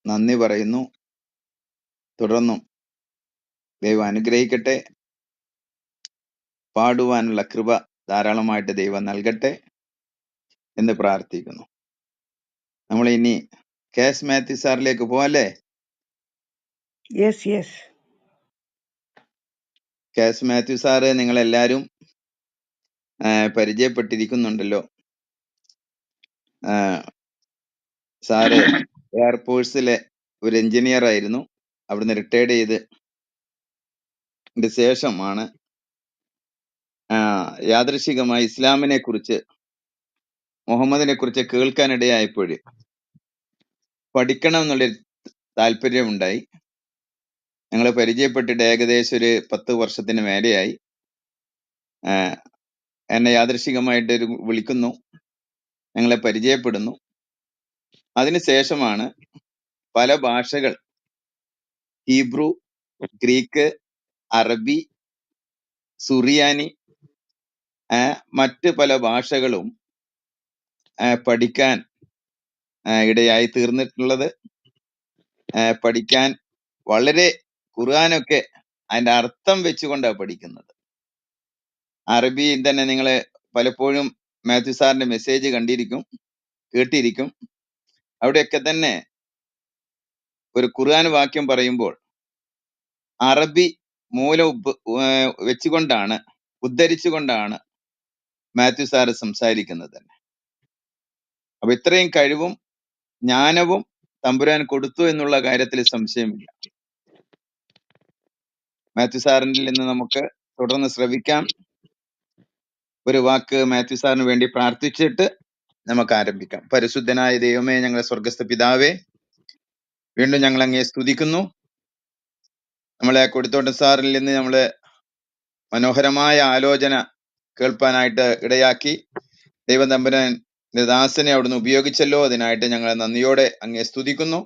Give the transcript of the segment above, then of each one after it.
നന്ദി പറയുന്നു. തുടർന്നും ദൈവം അനുഗ്രഹിക്കട്ടെ. പാടുവാനുള്ള കൃപ ധാരാളമായിട്ട് ദൈവം നൽകട്ടെ എന്ന് പ്രാർത്ഥിക്കുന്നു. നമ്മൾ ഇനി കെ.എസ്. മാത്യു സാറിലേക്ക് പോവല്ലേ? യെസ്. കെ.എസ്. മാത്യു സാറ് നിങ്ങളെല്ലാരും പരിചയപ്പെട്ടിരിക്കുന്നുണ്ടല്ലോ. സാറ് എയർഫോഴ്സിലെ ഒരു എഞ്ചിനീയർ ആയിരുന്നു. അവിടുന്ന് റിട്ടയർഡ് ചെയ്തതിന് ശേഷമാണ് യാദൃശികമായി ഇസ്ലാമിനെ കുറിച്ച്, മുഹമ്മദിനെ കുറിച്ച് കേൾക്കാനിടയായപ്പോൾ പഠിക്കണം എന്നുള്ളൊരു താല്പര്യമുണ്ടായി. ഞങ്ങൾ പരിചയപ്പെട്ടിട്ട് ഏകദേശം ഒരു 10 വർഷത്തിന് മേലെയായി. എന്നെ യാദൃശികമായിട്ട് വിളിക്കുന്നു, ഞങ്ങളെ പരിചയപ്പെടുന്നു. അതിനുശേഷമാണ് പല ഭാഷകൾ, ഹീബ്രു, ഗ്രീക്ക്, അറബി, സുറിയാനി, മറ്റ് പല ഭാഷകളും പഠിക്കാൻ ഇടയായി തീർന്നിട്ടുള്ളത്. പഠിക്കാൻ വളരെ ഖുർആനൊക്കെ അതിന്റെ അർത്ഥം വെച്ചുകൊണ്ടാണ് പഠിക്കുന്നത്. അറബിയിൽ തന്നെ നിങ്ങൾ പലപ്പോഴും മാത്യു സാറിന്റെ മെസ്സേജ് കണ്ടിരിക്കും, കേട്ടിരിക്കും. അവിടെയൊക്കെ തന്നെ ഒരു ഖുർആൻ വാക്യം പറയുമ്പോൾ അറബി മൂലം വെച്ചുകൊണ്ടാണ്, ഉദ്ധരിച്ചുകൊണ്ടാണ് മാത്യു സാറ് സംസാരിക്കുന്നത് തന്നെ. അപ്പൊ ഇത്രയും കഴിവും ജ്ഞാനവും തമ്പുരാൻ കൊടുത്തു എന്നുള്ള കാര്യത്തിൽ സംശയമില്ല. മാത്യു സാറിൽ നിന്ന് നമുക്ക് തുടർന്ന് ശ്രവിക്കാം. ഒരു വാക്ക് മാത്യു സാറിന് വേണ്ടി പ്രാർത്ഥിച്ചിട്ട് നമുക്ക് ആരംഭിക്കാം. പരിശുദ്ധനായ ദൈവമേ, ഞങ്ങളുടെ സ്വർഗസ്ഥ പിതാവേ, വീണ്ടും ഞങ്ങൾ അങ്ങേ സ്തുതിക്കുന്നു. നമ്മളെ കൊടിത്തോട്ടം സാറിൽ നിന്ന് നമ്മള് മനോഹരമായ ആലോചന കേൾപ്പാനായിട്ട് ഇടയാക്കി. ദൈവം തമ്പുരാൻ ദാസനെ അവിടുന്ന് ഉപയോഗിച്ചല്ലോ, അതിനായിട്ട് ഞങ്ങൾ നന്ദിയോടെ അങ്ങേ സ്തുതിക്കുന്നു.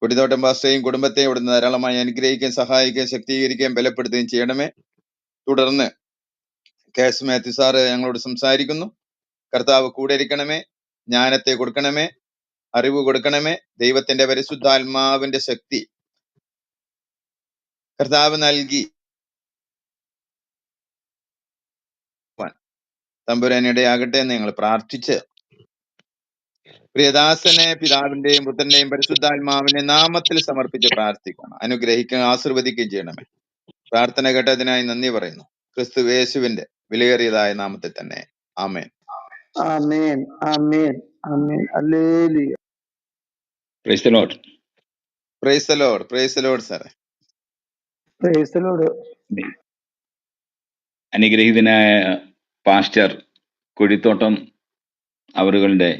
കൊടിത്തോട്ടം പാസ്റ്ററേയും കുടുംബത്തെയും അവിടുന്ന് ധാരാളമായി അനുഗ്രഹിക്കുകയും സഹായിക്കുകയും ശക്തീകരിക്കുകയും ബലപ്പെടുത്തുകയും ചെയ്യണമേ. തുടർന്ന് കെ.എസ്. മാത്യു സാറ് ഞങ്ങളോട് സംസാരിക്കുന്നു. കർത്താവ് കൂടെ ഇരിക്കണമേ, ജ്ഞാനത്തെ കൊടുക്കണമേ, അറിവ് കൊടുക്കണമേ. ദൈവത്തിന്റെ പരിശുദ്ധാത്മാവിന്റെ ശക്തി കർത്താവ് നൽകി തമ്പുരാനിടയാകട്ടെ എന്ന് ഞങ്ങൾ പ്രാർത്ഥിച്ച് പ്രിയദാസനെ പിതാവിന്റെയും പുത്രന്റെയും പരിശുദ്ധാത്മാവിന്റെ നാമത്തിൽ സമർപ്പിച്ച് പ്രാർത്ഥിക്കണം. അനുഗ്രഹിക്കുകയും ആശീർവദിക്കുകയും ചെയ്യണമേ. പ്രാർത്ഥന കേട്ടതിനായി നന്ദി പറയുന്നു. ക്രിസ്തു യേശുവിന്റെ വിലയേറിയതായ നാമത്തിൽ തന്നെ. ആമേൻ. ആമേൻ. ആമേൻ. ആമേൻ. ഹല്ലേലൂയ. Praise the lord. Praise the lord. Praise the lord സാറേ. Praise the lord. അനുഗ്രഹീതനായ പാസ്റ്റർ കൊടിത്തോട്ടം അവരുടെ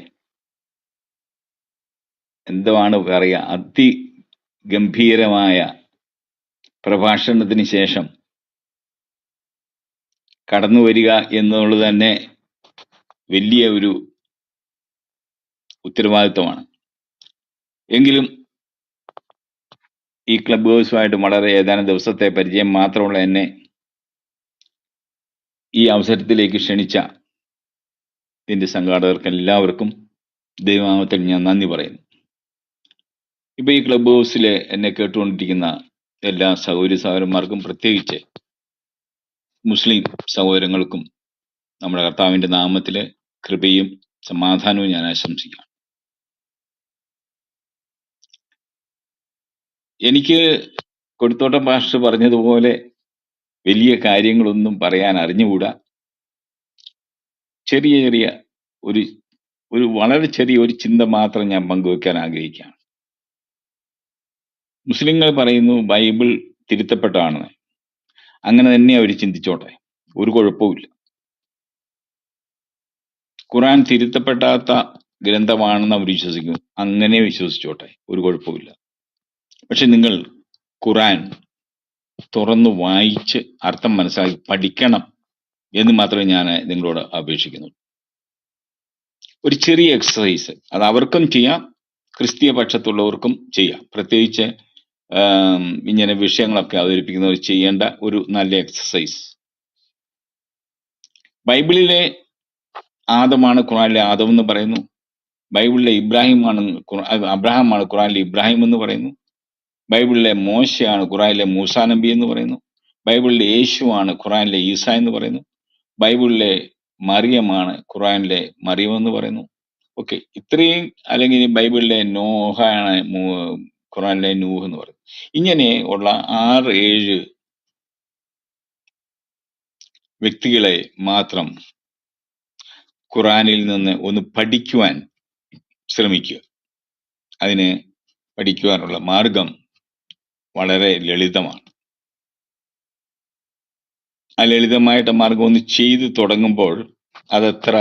എന്താണ് പറയുക, അതിഗംഭീരമായ പ്രഭാഷണത്തിന് ശേഷം കടന്നു വരിക എന്നുള്ളത് തന്നെ വലിയ ഒരു ഉത്തരവാദിത്വമാണ്. എങ്കിലും ഈ ക്ലബ് ഹൗസുമായിട്ട് വളരെ ഏതാനും ദിവസത്തെ പരിചയം മാത്രമുള്ള എന്നെ ഈ അവസരത്തിലേക്ക് ക്ഷണിച്ച ഇതിൻ്റെ സംഘാടകർക്ക് എല്ലാവർക്കും ദൈവനാമത്തിൽ ഞാൻ നന്ദി പറയുന്നു. ഇപ്പൊ ഈ ക്ലബ് ഹൗസിലെ എന്നെ കേട്ടുകൊണ്ടിരിക്കുന്ന എല്ലാ സഹോദരന്മാർക്കും, പ്രത്യേകിച്ച് മുസ്ലിം സഹോദരങ്ങൾക്കും നമ്മുടെ കർത്താവിന്റെ നാമത്തിലെ കൃപയും സമാധാനവും ഞാൻ ആശംസിക്കാം. എനിക്ക് കൊടിത്തോട്ടം പാസ്റ്റർ പറഞ്ഞതുപോലെ വലിയ കാര്യങ്ങളൊന്നും പറയാൻ അറിഞ്ഞുകൂടാ. ചെറിയ ചെറിയ ഒരു വളരെ ചെറിയ ഒരു ചിന്ത മാത്രം ഞാൻ പങ്കുവെക്കാൻ ആഗ്രഹിക്കുകയാണ്. മുസ്ലിങ്ങൾ പറയുന്നു ബൈബിൾ തിരുത്തപ്പെട്ടതാണെന്ന്. അങ്ങനെ തന്നെ അവർ ചിന്തിച്ചോട്ടെ, ഒരു കുഴപ്പവുമില്ല. ഖുർആൻ തിരുത്തപ്പെടാത്ത ഗ്രന്ഥമാണെന്ന് അവർ വിശ്വസിക്കും, അങ്ങനെ വിശ്വസിച്ചോട്ടെ, ഒരു കുഴപ്പമില്ല. പക്ഷെ നിങ്ങൾ ഖുർആൻ തുറന്ന് വായിച്ച് അർത്ഥം മനസ്സിലാക്കി പഠിക്കണം എന്ന് മാത്രമേ ഞാൻ നിങ്ങളോട് അപേക്ഷിക്കുന്നു. ഒരു ചെറിയ എക്സസൈസ്, അത് അവർക്കും ചെയ്യാം, ക്രിസ്തീയ പക്ഷത്തുള്ളവർക്കും ചെയ്യാം. പ്രത്യേകിച്ച് ഇങ്ങനെ വിഷയങ്ങളൊക്കെ അവതരിപ്പിക്കുന്നവർ ചെയ്യേണ്ട ഒരു നല്ല എക്സസൈസ്. ബൈബിളിലെ ആദമാണ് ഖുർആനിലെ ആദം എന്ന് പറയുന്നു. ബൈബിളിലെ ഇബ്രാഹിമാണ് അബ്രഹാമാണ് ഖുറാനിലെ ഇബ്രാഹിം എന്ന് പറയുന്നു. ബൈബിളിലെ മോശയാണ് ഖുറാനിലെ മൂസാ നബി എന്ന് പറയുന്നു. ബൈബിളിലെ യേശുവാണ് ഖുറാനിലെ ഈസ എന്ന് പറയുന്നു. ബൈബിളിലെ മറിയമാണ് ഖുറാനിലെ മറിയം എന്ന് പറയുന്നു. ഓക്കെ, ഇത്രയും, അല്ലെങ്കിൽ ബൈബിളിലെ നോഹയാണ് ഖുറാനിലെ നൂഹ് എന്ന് പറയുന്നു. ഇങ്ങനെ ഉള്ള 6-7 വ്യക്തികളെ മാത്രം ഖുറാനിൽ നിന്ന് ഒന്ന് പഠിക്കുവാൻ ശ്രമിക്കുക. അതിന് പഠിക്കുവാനുള്ള മാർഗം വളരെ ലളിതമാണ്. ആ ലളിതമായിട്ട് മാർഗം ഒന്ന് ചെയ്തു തുടങ്ങുമ്പോൾ അതത്ര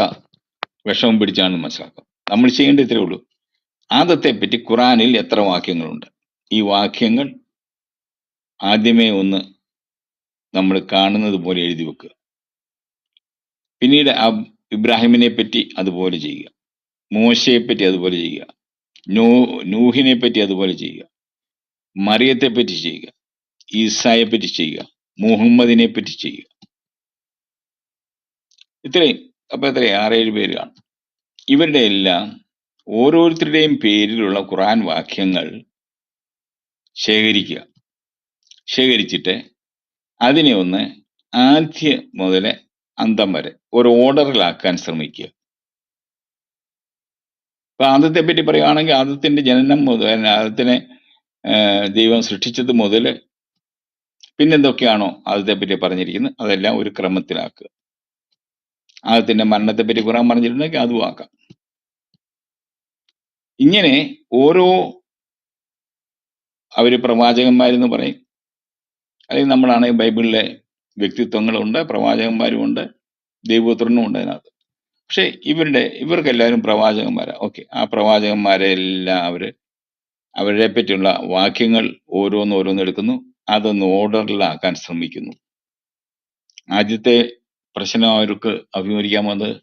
വിഷമം പിടിച്ചാണെന്ന് മനസ്സിലാക്കാം. നമ്മൾ ചെയ്യേണ്ട ഇത്രേ ഉള്ളൂ. ആദത്തെ പറ്റി ഖുറാനിൽ എത്ര വാക്യങ്ങളുണ്ട്? ഈ വാക്യങ്ങൾ ആദ്യമേ ഒന്ന് നമ്മൾ കാണുന്നത് പോലെ എഴുതി വെക്കുക. പിന്നീട് ഇബ്രാഹിമിനെ പറ്റി അതുപോലെ ചെയ്യുക, മോശയെ പറ്റി അതുപോലെ ചെയ്യുക, നൂഹിനെ പറ്റി അതുപോലെ ചെയ്യുക, മറിയത്തെ പറ്റി ചെയ്യുക, ഈസായെ പറ്റി ചെയ്യുക, മുഹമ്മദിനെ പറ്റി ചെയ്യുക. ഇത്രയും. അപ്പൊ എത്ര 6-7 പേര് കാണും. ഇവരുടെ എല്ലാം ഓരോരുത്തരുടെയും പേരിലുള്ള ഖുറാൻ വാക്യങ്ങൾ ശേഖരിക്കുക. ശേഖരിച്ചിട്ട് അതിനെ ഒന്ന് ആദ്യം മുതൽ അന്തം വരെ ഒരു ഓർഡറിലാക്കാൻ ശ്രമിക്കുക. അപ്പൊ ആദത്തെ പറ്റി പറയുകയാണെങ്കിൽ ആദത്തിന്റെ ജനനം മുതൽ, ആദത്തിനെ ദൈവം സൃഷ്ടിച്ചത് മുതൽ പിന്നെന്തൊക്കെയാണോ ആദത്തെ പറ്റി പറഞ്ഞിരിക്കുന്നത് അതെല്ലാം ഒരു ക്രമത്തിലാക്കുക. ആദത്തിന്റെ മരണത്തെ പറ്റി ഖുറാൻ പറഞ്ഞിട്ടുണ്ടെങ്കിൽ അതും ആക്കാം. ഇങ്ങനെ ഓരോ, അവര് പ്രവാചകന്മാരെന്ന് പറയും, അല്ലെങ്കിൽ നമ്മളാണെങ്കിൽ ബൈബിളിലെ വ്യക്തിത്വങ്ങളുണ്ട്, പ്രവാചകന്മാരുമുണ്ട്, ദൈവപുത്രനും ഉണ്ട് അതിനകത്ത്. പക്ഷെ ഇവർക്കെല്ലാവരും പ്രവാചകന്മാരാ. ഓക്കെ, ആ പ്രവാചകന്മാരെല്ലാം അവരെ പറ്റിയുള്ള വാക്യങ്ങൾ ഓരോന്നെടുക്കുന്നു, അതൊന്ന് ഓർഡറിലാക്കാൻ ശ്രമിക്കുന്നു. ആദ്യത്തെ പ്രശ്നം അവർക്ക് അഭിമുഖീകരിക്കാൻ വന്നത്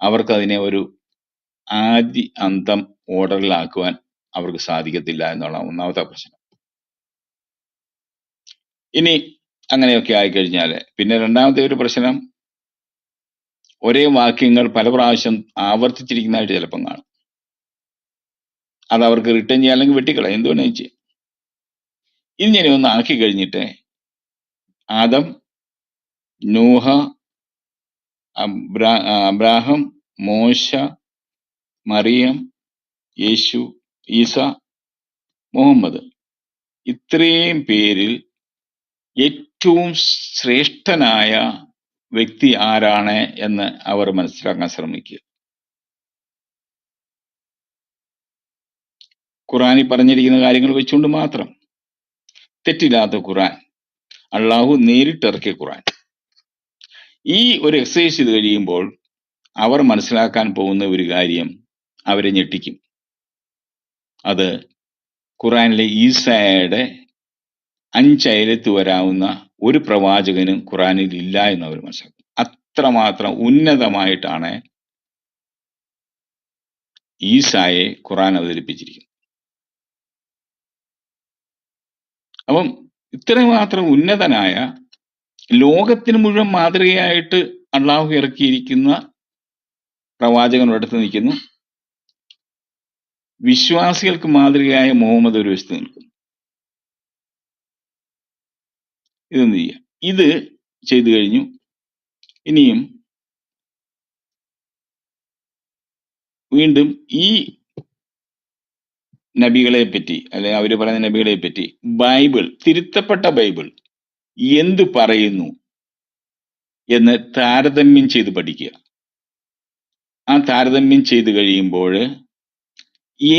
അവർക്ക് അതിനെ ഒരു ആദി അന്തം ഓർഡറിലാക്കുവാൻ അവർക്ക് സാധിക്കത്തില്ല എന്നുള്ള ഒന്നാമത്തെ പ്രശ്നം. ഇനി അങ്ങനെയൊക്കെ ആയിക്കഴിഞ്ഞാൽ പിന്നെ രണ്ടാമത്തെ ഒരു പ്രശ്നം, ഒരേ വാക്യങ്ങൾ പല പ്രാവശ്യം ആവർത്തിച്ചിരിക്കുന്നതായിട്ട് ചിലപ്പം കാണും. അത് അവർക്ക് റിട്ടേൺ ചെയ്യാൻ, അല്ലെങ്കിൽ വെട്ടിക്കളയാം, എന്തുവേണേ ചെയ്യാം. ഇങ്ങനെ ഒന്ന് ആക്കി കഴിഞ്ഞിട്ട് ആദം, നൂഹ, അബ്രാഹം, മോശ, മറിയം, യേശു, ഈസ, മുഹമ്മദ്, ഇത്രയും പേരിൽ ഏറ്റവും ശ്രേഷ്ഠനായ വ്യക്തി ആരാണ് എന്ന് അവർ മനസ്സിലാക്കാൻ ശ്രമിക്കുക. ഖുറാനിൽ പറഞ്ഞിരിക്കുന്ന കാര്യങ്ങൾ വെച്ചുകൊണ്ട് മാത്രം, തെറ്റില്ലാത്ത ഖുറാൻ, അള്ളാഹു നേരിട്ടിറക്കിയ ഖുറാൻ. ഈ ഒരു എക്സസൈസ് ചെയ്ത് കഴിയുമ്പോൾ അവർ മനസ്സിലാക്കാൻ പോകുന്ന ഒരു കാര്യം അവരെ ഞെട്ടിക്കും. അത് ഖുറാനിലെ ഈസായുടെ 5 അയലത്ത് വരാവുന്ന ഒരു പ്രവാചകനും ഖുറാനിൽ ഇല്ല എന്ന് അവർ മനസ്സിലാക്കും. അത്രമാത്രം ഉന്നതമായിട്ടാണ് ഈസായെ ഖുറാൻ അവതരിപ്പിച്ചിരിക്കുന്നത്. അപ്പം ഇത്രമാത്രം ഉന്നതനായ, ലോകത്തിന് മുഴുവൻ മാതൃകയായിട്ട് അള്ളാഹു ഇറക്കിയിരിക്കുന്ന പ്രവാചകനോടടുത്ത് നിൽക്കുന്നു. വിശ്വാസികൾക്ക് മാതൃകയായ മുഹമ്മദ് ഒരു വശത്ത് നിൽക്കുന്നു. ഇതൊന്നും ചെയ്യാം. ഇത് ചെയ്തു കഴിഞ്ഞു. ഇനിയും വീണ്ടും ഈ നബികളെ പറ്റി, അല്ലെങ്കിൽ അവര് പറയുന്ന നബികളെ പറ്റി ബൈബിൾ, തിരുത്തപ്പെട്ട ബൈബിൾ എന്ത് പറയുന്നു എന്ന് താരതമ്യം ചെയ്ത് പഠിക്കുക. ആ താരതമ്യം ചെയ്ത് കഴിയുമ്പോൾ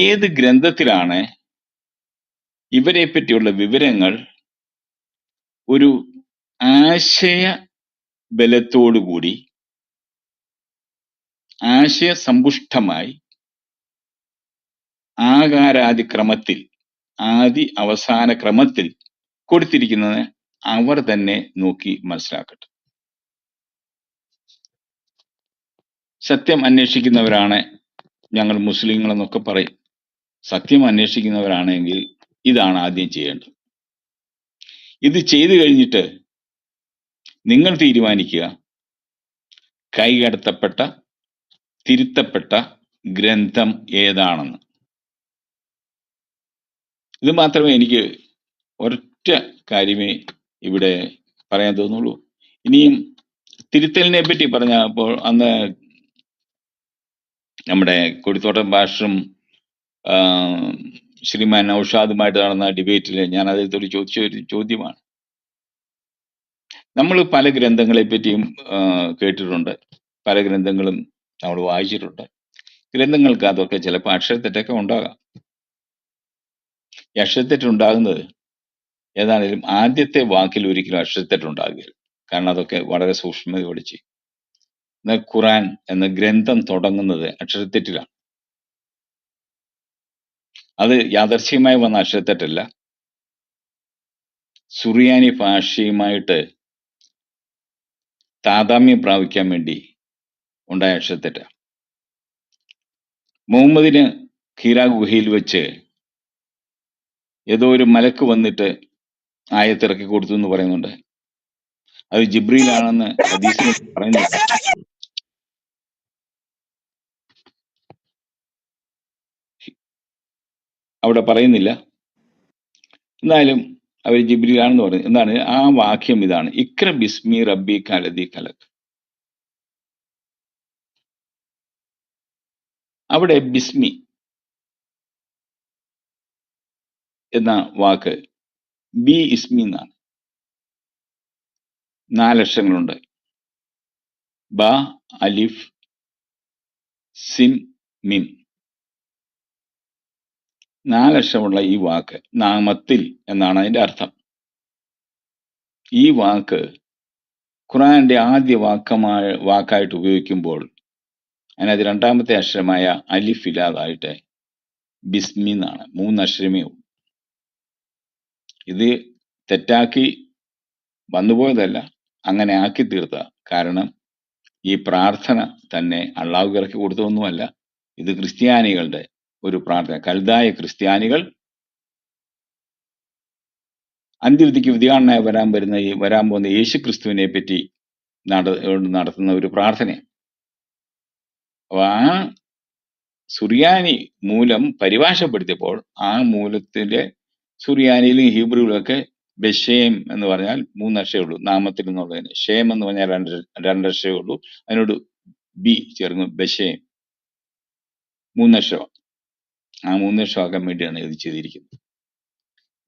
ഏത് ഗ്രന്ഥത്തിലാണ് ഇവരെ പറ്റിയുള്ള വിവരങ്ങൾ ഒരു ആശയ ബലത്തോടുകൂടി, ആശയസമ്പുഷ്ടമായി, ആകാരാദി ക്രമത്തിൽ, ആദി അവസാന ക്രമത്തിൽ കൊടുത്തിരിക്കുന്നത് അവർ തന്നെ നോക്കി മനസ്സിലാക്കട്ടെ. സത്യം അന്വേഷിക്കുന്നവരാണ് ഞങ്ങൾ മുസ്ലിങ്ങളെന്നൊക്കെ പറയും. സത്യം അന്വേഷിക്കുന്നവരാണെങ്കിൽ ഇതാണ് ആദ്യം ചെയ്യേണ്ടത്. ഇത് ചെയ്തു കഴിഞ്ഞിട്ട് നിങ്ങൾ തീരുമാനിക്കുക, കൈകടത്തപ്പെട്ട, തിരുത്തപ്പെട്ട ഗ്രന്ഥം ഏതാണെന്ന്. ഇത് മാത്രമേ എനിക്ക് ഒരൊറ്റ കാര്യമേ ഇവിടെ പറയാൻ തോന്നുള്ളൂ. ഇനിയും തിരുത്തലിനെ പറ്റി പറഞ്ഞപ്പോൾ അന്ന് നമ്മുടെ കൊടിത്തോട്ടം ഭാഷയും ശ്രീമാൻ നൗഷാദുമായിട്ട് നടന്ന ഡിബേറ്റിൽ ഞാൻ അദ്ദേഹത്തോട് ചോദിച്ച ഒരു ചോദ്യമാണ്. നമ്മൾ പല ഗ്രന്ഥങ്ങളെ പറ്റിയും കേട്ടിട്ടുണ്ട്, പല ഗ്രന്ഥങ്ങളും നമ്മൾ വായിച്ചിട്ടുണ്ട്. ഗ്രന്ഥങ്ങൾക്ക് അതൊക്കെ ചിലപ്പോൾ അക്ഷരത്തെറ്റൊക്കെ ഉണ്ടാകാം. ഈ അക്ഷരത്തെറ്റുണ്ടാകുന്നത് ഏതാണെങ്കിലും ആദ്യത്തെ വാക്കിൽ ഒരിക്കലും അക്ഷരത്തെറ്റുണ്ടാകുകയില്ല. കാരണം അതൊക്കെ വളരെ സൂക്ഷ്മതയോടെ ചെയ്യും. എന്നാൽ ഖുറാൻ എന്ന ഗ്രന്ഥം തുടങ്ങുന്നത് അക്ഷരത്തെറ്റിലാണ്. അത് യാദർച്ഛികമായി വന്ന അക്ഷരത്തെറ്റല്ല, സുറിയാനി ഭാഷയുമായിട്ട് താതാമ്യം പ്രാപിക്കാൻ വേണ്ടി ഉണ്ടായ അക്ഷരത്തെറ്റ. മുഹമ്മദിന് ഖീറാ ഗുഹയിൽ വെച്ച് ഏതോ ഒരു മലക്ക് വന്നിട്ട് ആയത്തിറക്കി കൊടുത്തു എന്ന് പറയുന്നുണ്ട്. അത് ജിബ്രീലാണെന്ന് ഹദീസിൽ പറയുന്നില്ല. അവിടെ പറയുന്നില്ല. എന്നാലും അവർ ജിബ്രീലാണെന്ന് പറഞ്ഞു. എന്താണ് ആ വാക്യം? ഇതാണ്, ഇക്ര ബിസ്മി റബ്ബി കലദി കലക്. അവിടെ ബിസ്മി എന്ന വാക്ക് ബി ഇസ്മി എന്നാണ്. 4 അക്ഷരങ്ങളുണ്ട്. ബ, അലിഫ്, സിൻ, മിം. 4 അക്ഷരമുള്ള ഈ വാക്ക് നാമത്തിൽ എന്നാണ് അതിന്റെ അർത്ഥം. ഈ വാക്ക് ഖുറാന്റെ ആദ്യ വാക്കായിട്ട് ഉപയോഗിക്കുമ്പോൾ അതിനകത്ത് 2ാമത്തെ അക്ഷരമായ അലിഫ് ഇല്ലാതായിട്ട് ബിസ്മി എന്നാണ്. 3 അക്ഷരമേ ഉള്ളൂ. ഇത് തെറ്റാക്കി വന്നുപോയതല്ല, അങ്ങനെ ആക്കി തീർത്ത. കാരണം ഈ പ്രാർത്ഥന തന്നെ അള്ളാഹു ഇറക്കി കൊടുത്തൊന്നുമല്ല. ഇത് ക്രിസ്ത്യാനികളുടെ ഒരു പ്രാർത്ഥന. കൽദായ ക്രിസ്ത്യാനികൾ അന്ത്യവിധിക്ക് വിധിയാളനായി വരാൻ പോകുന്ന യേശു ക്രിസ്തുവിനെ പറ്റി നടത്തുന്ന ഒരു പ്രാർത്ഥന. അപ്പൊ ആ സുറിയാനി മൂലം പരിഭാഷപ്പെടുത്തിയപ്പോൾ ആ മൂലത്തിലെ സുറിയാനിയിലും ഹീബ്രുവിലൊക്കെ ബഷേം എന്ന് പറഞ്ഞാൽ 3 അക്ഷരമേ ഉള്ളൂ നാമത്തിൽ എന്നുള്ളതിന്. ഷേം എന്ന് പറഞ്ഞാൽ 2 അക്ഷരമേ ഉള്ളൂ. അതിനോട് ബി ചേർന്ന് ബഷേം 3 അക്ഷരം. ആ 3 അക്ഷരമാക്കാൻ വേണ്ടിയാണ് ഇത് ചെയ്തിരിക്കുന്നത്.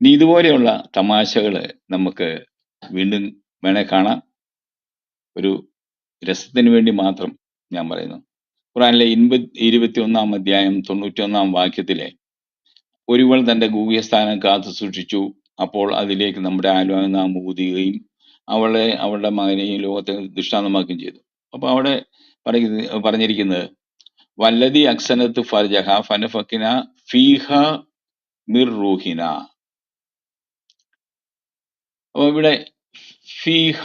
ഇനി ഇതുപോലെയുള്ള തമാശകള് നമുക്ക് വീണ്ടും വേണേ കാണാം. ഒരു രസത്തിന് വേണ്ടി മാത്രം ഞാൻ പറയുന്നു. ഖുറാനിലെ 21-ാം അധ്യായം 91-ാം വാക്യത്തിലെ ഒരുവൾ തന്റെ ഗൂഹ്യസ്ഥാനം കാത്തു സൂക്ഷിച്ചു, അപ്പോൾ അതിലേക്ക് നമ്മുടെ ആത്മാവിനെ നാം ഊതുകയും അവളുടെ മകനെയും ലോകത്തെ ദൃഷ്ടാന്തമാക്കുകയും ചെയ്തു. അപ്പൊ അവിടെ പറഞ്ഞിരിക്കുന്നത് വല്ലതി അക്സനത്ത് ഫർജഹ ഫനഫക്കിന ഫീഹ മിർ റൂഹിന. അപ്പൊ ഇവിടെ ഫീഹ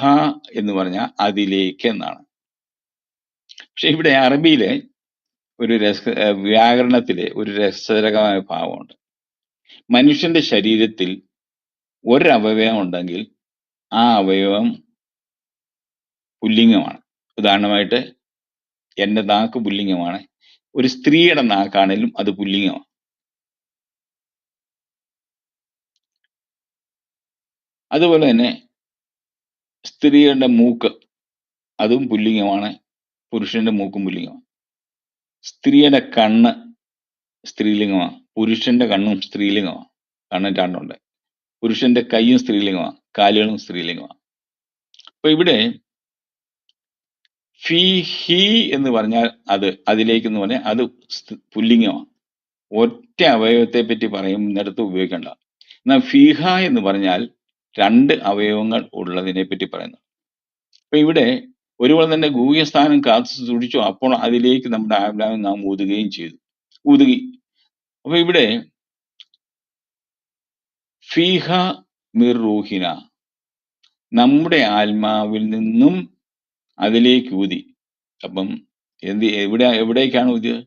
എന്ന് പറഞ്ഞാൽ അതിലേക്ക് എന്നാണ്. പക്ഷെ ഇവിടെ അറബിയിലെ ഒരു വ്യാകരണത്തിലെ ഒരു രസകരമായ ഭാവമുണ്ട്. മനുഷ്യന്റെ ശരീരത്തിൽ ഒരവയവം ഉണ്ടെങ്കിൽ ആ അവയവം പുല്ലിംഗമാണ്. ഉദാഹരണമായിട്ട് എന്റെ നാക്ക് പുല്ലിംഗമാണ്. ഒരു സ്ത്രീയുടെ നാക്കാണെങ്കിലും അത് പുല്ലിംഗമാണ്. അതുപോലെ തന്നെ സ്ത്രീയുടെ മൂക്ക് അതും പുല്ലിംഗമാണ്, പുരുഷന്റെ മൂക്കും പുല്ലിംഗമാണ്. സ്ത്രീയുടെ കണ്ണ് സ്ത്രീലിംഗമാണ്, പുരുഷന്റെ കണ്ണും സ്ത്രീലിംഗമാണ്. കണ്ണും 2 പുരുഷന്റെ കൈയും സ്ത്രീലിംഗമാണ്, കാലുകളും സ്ത്രീലിംഗമാണ്. അപ്പൊ ഇവിടെ ഫീ ഹി എന്ന് പറഞ്ഞാൽ അതിലേക്ക് എന്ന് പറഞ്ഞാൽ അത് പുല്ലിംഗമാണ്. ഒറ്റ അവയവത്തെ പറ്റി പറയുന്നിടത്ത് ഉപയോഗിക്കേണ്ട. എന്നാൽ ഫീഹ എന്ന് പറഞ്ഞാൽ 2 അവയവങ്ങൾ ഉള്ളതിനെ പറ്റി പറയുന്നു. അപ്പൊ ഇവിടെ ഒരുവൾ തന്നെ ഗൂഹ്യസ്ഥാനം കാത്തു സൂക്ഷിച്ചു, അപ്പോൾ അതിലേക്ക് നമ്മുടെ ആത്മാവിനെ നാം ഊതുകയും ചെയ്തു. അപ്പൊ ഇവിടെ ഫീഹ മിർ റൂഹിന, നമ്മുടെ ആത്മാവിൽ നിന്നും അതിലേക്ക് ഊതി. അപ്പം എവിടേക്കാണ് ഊതിയത്?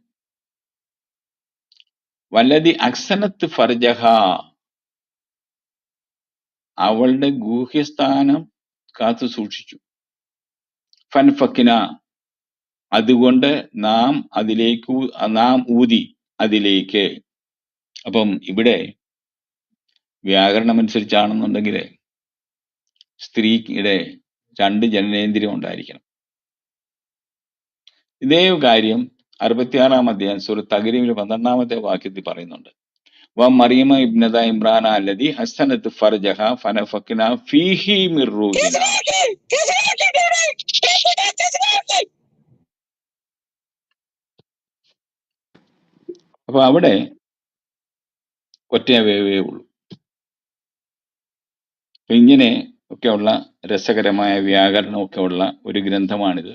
വല്ലതി അക്സനത്ത് ഫർജഹ, അവളുടെ ഗൂഹ്യസ്ഥാനം കാത്തു സൂക്ഷിച്ചു. ഫൻഫക്കിന, അതുകൊണ്ട് നാം ഊതി അതിലേക്ക്. അപ്പം ഇവിടെ വ്യാകരണം അനുസരിച്ചാണെന്നുണ്ടെങ്കിൽ സ്ത്രീയുടെ 2 ജനനേന്ദ്രിയം ഉണ്ടായിരിക്കണം. ഇതേ കാര്യം 66-ാം അധ്യായം സൂറത്ത് തഗ്രീമിൽ 12-ാമത്തെ വാക്യത്തിൽ പറയുന്നുണ്ട്. മറിയമ ഇബ്നത ഇമ്രാന അല്ലദി ഹസ്സനത്ത് ഫർജഹ ഫനഫഖ്ന ഫീഹി മിർ റൂഹിന. അപ്പൊ അവിടെ ഒറ്റ അവയവേ ഉള്ളൂ. അപ്പൊ ഇങ്ങനെ ഒക്കെയുള്ള രസകരമായ വ്യാകരണമൊക്കെ ഉള്ള ഒരു ഗ്രന്ഥമാണിത്.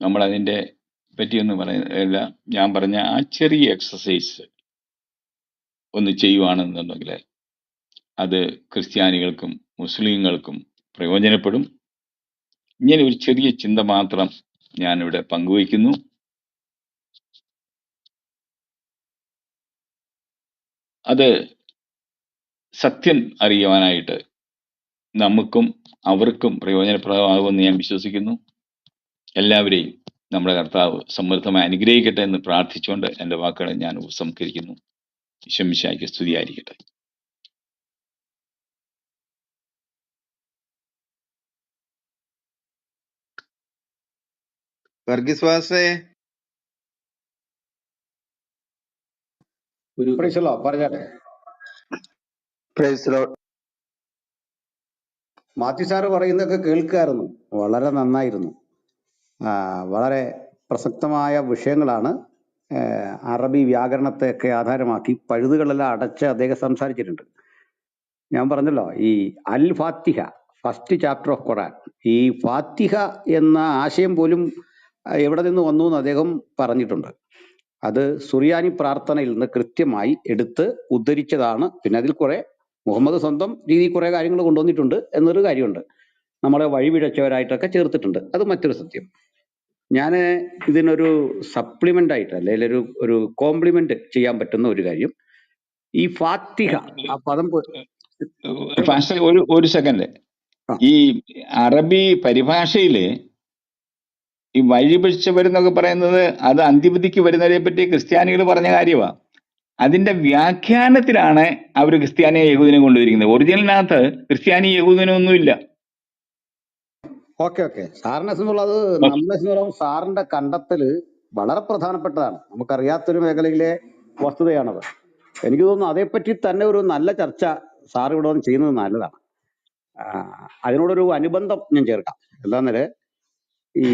നമ്മൾ അതിൻ്റെ പറ്റിയൊന്നും പറയുന്നില്ല. ഞാൻ പറഞ്ഞ ആ ചെറിയ എക്സസൈസ് ഒന്ന് ചെയ്യുവാണെന്നുണ്ടെങ്കിൽ അത് ക്രിസ്ത്യാനികൾക്കും മുസ്ലിങ്ങൾക്കും പ്രയോജനപ്പെടും. ഇങ്ങനെ ഒരു ചെറിയ ചിന്ത മാത്രം ഞാനിവിടെ പങ്കുവയ്ക്കുന്നു. അത് സത്യം അറിയുവാനായിട്ട് നമുക്കും അവർക്കും പ്രയോജനപ്രദമാകുമെന്ന് ഞാൻ വിശ്വസിക്കുന്നു. എല്ലാവരെയും നമ്മുടെ കർത്താവ് സമൃദ്ധമായി അനുഗ്രഹിക്കട്ടെ എന്ന് പ്രാർത്ഥിച്ചുകൊണ്ട് എൻ്റെ വാക്കുകളെ ഞാൻ ഉപസംഹരിക്കുന്നു. ഈശോ മിശിഹായ്ക്ക് സ്തുതിയായിരിക്കട്ടെ. വർഗീസ് വാസേ, പറഞ്ഞാട്ടെ. Praise Lord. മാത്യു സാറ് പറയുന്നതൊക്കെ കേൾക്കായിരുന്നു. വളരെ നന്നായിരുന്നു. വളരെ പ്രസക്തമായ വിഷയങ്ങളാണ്. അറബി വ്യാകരണത്തെയൊക്കെ ആധാരമാക്കി പഴുതുകളെല്ലാം അടച്ച് അദ്ദേഹം സംസാരിച്ചിട്ടുണ്ട്. ഞാൻ പറഞ്ഞല്ലോ, ഈ അൽ ഫാത്തിഹ, ഫസ്റ്റ് ചാപ്റ്റർ ഓഫ് ഖുറാൻ, ഈ ഫാത്തിഹ എന്ന ആശയം പോലും എവിടെ നിന്ന് വന്നു എന്ന് അദ്ദേഹം പറഞ്ഞിട്ടുണ്ട്. അത് സുറിയാനി പ്രാർത്ഥനയിൽ നിന്ന് കൃത്യമായി എടുത്ത് ഉദ്ധരിച്ചതാണ്. പിന്നെ അതിൽ കുറെ മുഹമ്മദ് സ്വന്തം രീതിയിൽ കുറെ കാര്യങ്ങൾ കൊണ്ടുവന്നിട്ടുണ്ട് എന്നൊരു കാര്യമുണ്ട്. നമ്മളെ വഴിപിഴച്ചവരായിട്ടൊക്കെ ചേർത്തിട്ടുണ്ട്. അത് മറ്റൊരു സത്യം. ഞാൻ ഇതിനൊരു സപ്ലിമെന്റ് ആയിട്ട് അല്ലെങ്കിൽ ഒരു കോംപ്ലിമെന്റ് ചെയ്യാൻ പറ്റുന്ന ഒരു കാര്യം, ഈ ഫാത്തിഹ ആ പദം ഫാസ്റ്റ് ഒരു സെക്കൻഡ്. ഈ അറബി പരിഭാഷയില് ഈ വഴിപിഴച്ചവരെന്നൊക്കെ പറയുന്നത് അത് അന്തിമതിക്ക് വരുന്നതിനെ പറ്റി ക്രിസ്ത്യാനികൾ പറഞ്ഞ കാര്യമാണ്. അതിന്റെ വ്യാഖ്യാനത്തിലാണ് അവർ ക്രിസ്ത്യാനിയെ യഹൂദിനെ കൊണ്ടുവരിക്കുന്നത്. ഒറിജിനലിനകത്ത് ക്രിസ്ത്യാനി യഹൂദിനൊന്നുമില്ല. ഓക്കെ സാറിനെ സംബന്ധിച്ചുള്ളത് നമ്മളെ സംബന്ധിച്ച് സാറിന്റെ കണ്ടെത്തല് വളരെ പ്രധാനപ്പെട്ടതാണ്. നമുക്കറിയാത്തൊരു മേഖലയിലെ വസ്തുതയാണത്. എനിക്ക് തോന്നുന്നു അതേപ്പറ്റി തന്നെ ഒരു നല്ല ചർച്ച സാർ ഇവിടെ വന്ന് ചെയ്യുന്നത് നല്ലതാണ്. അതിനോടൊരു അനുബന്ധം ഞാൻ ചേർക്കാം. എന്താന്നേല്, ഈ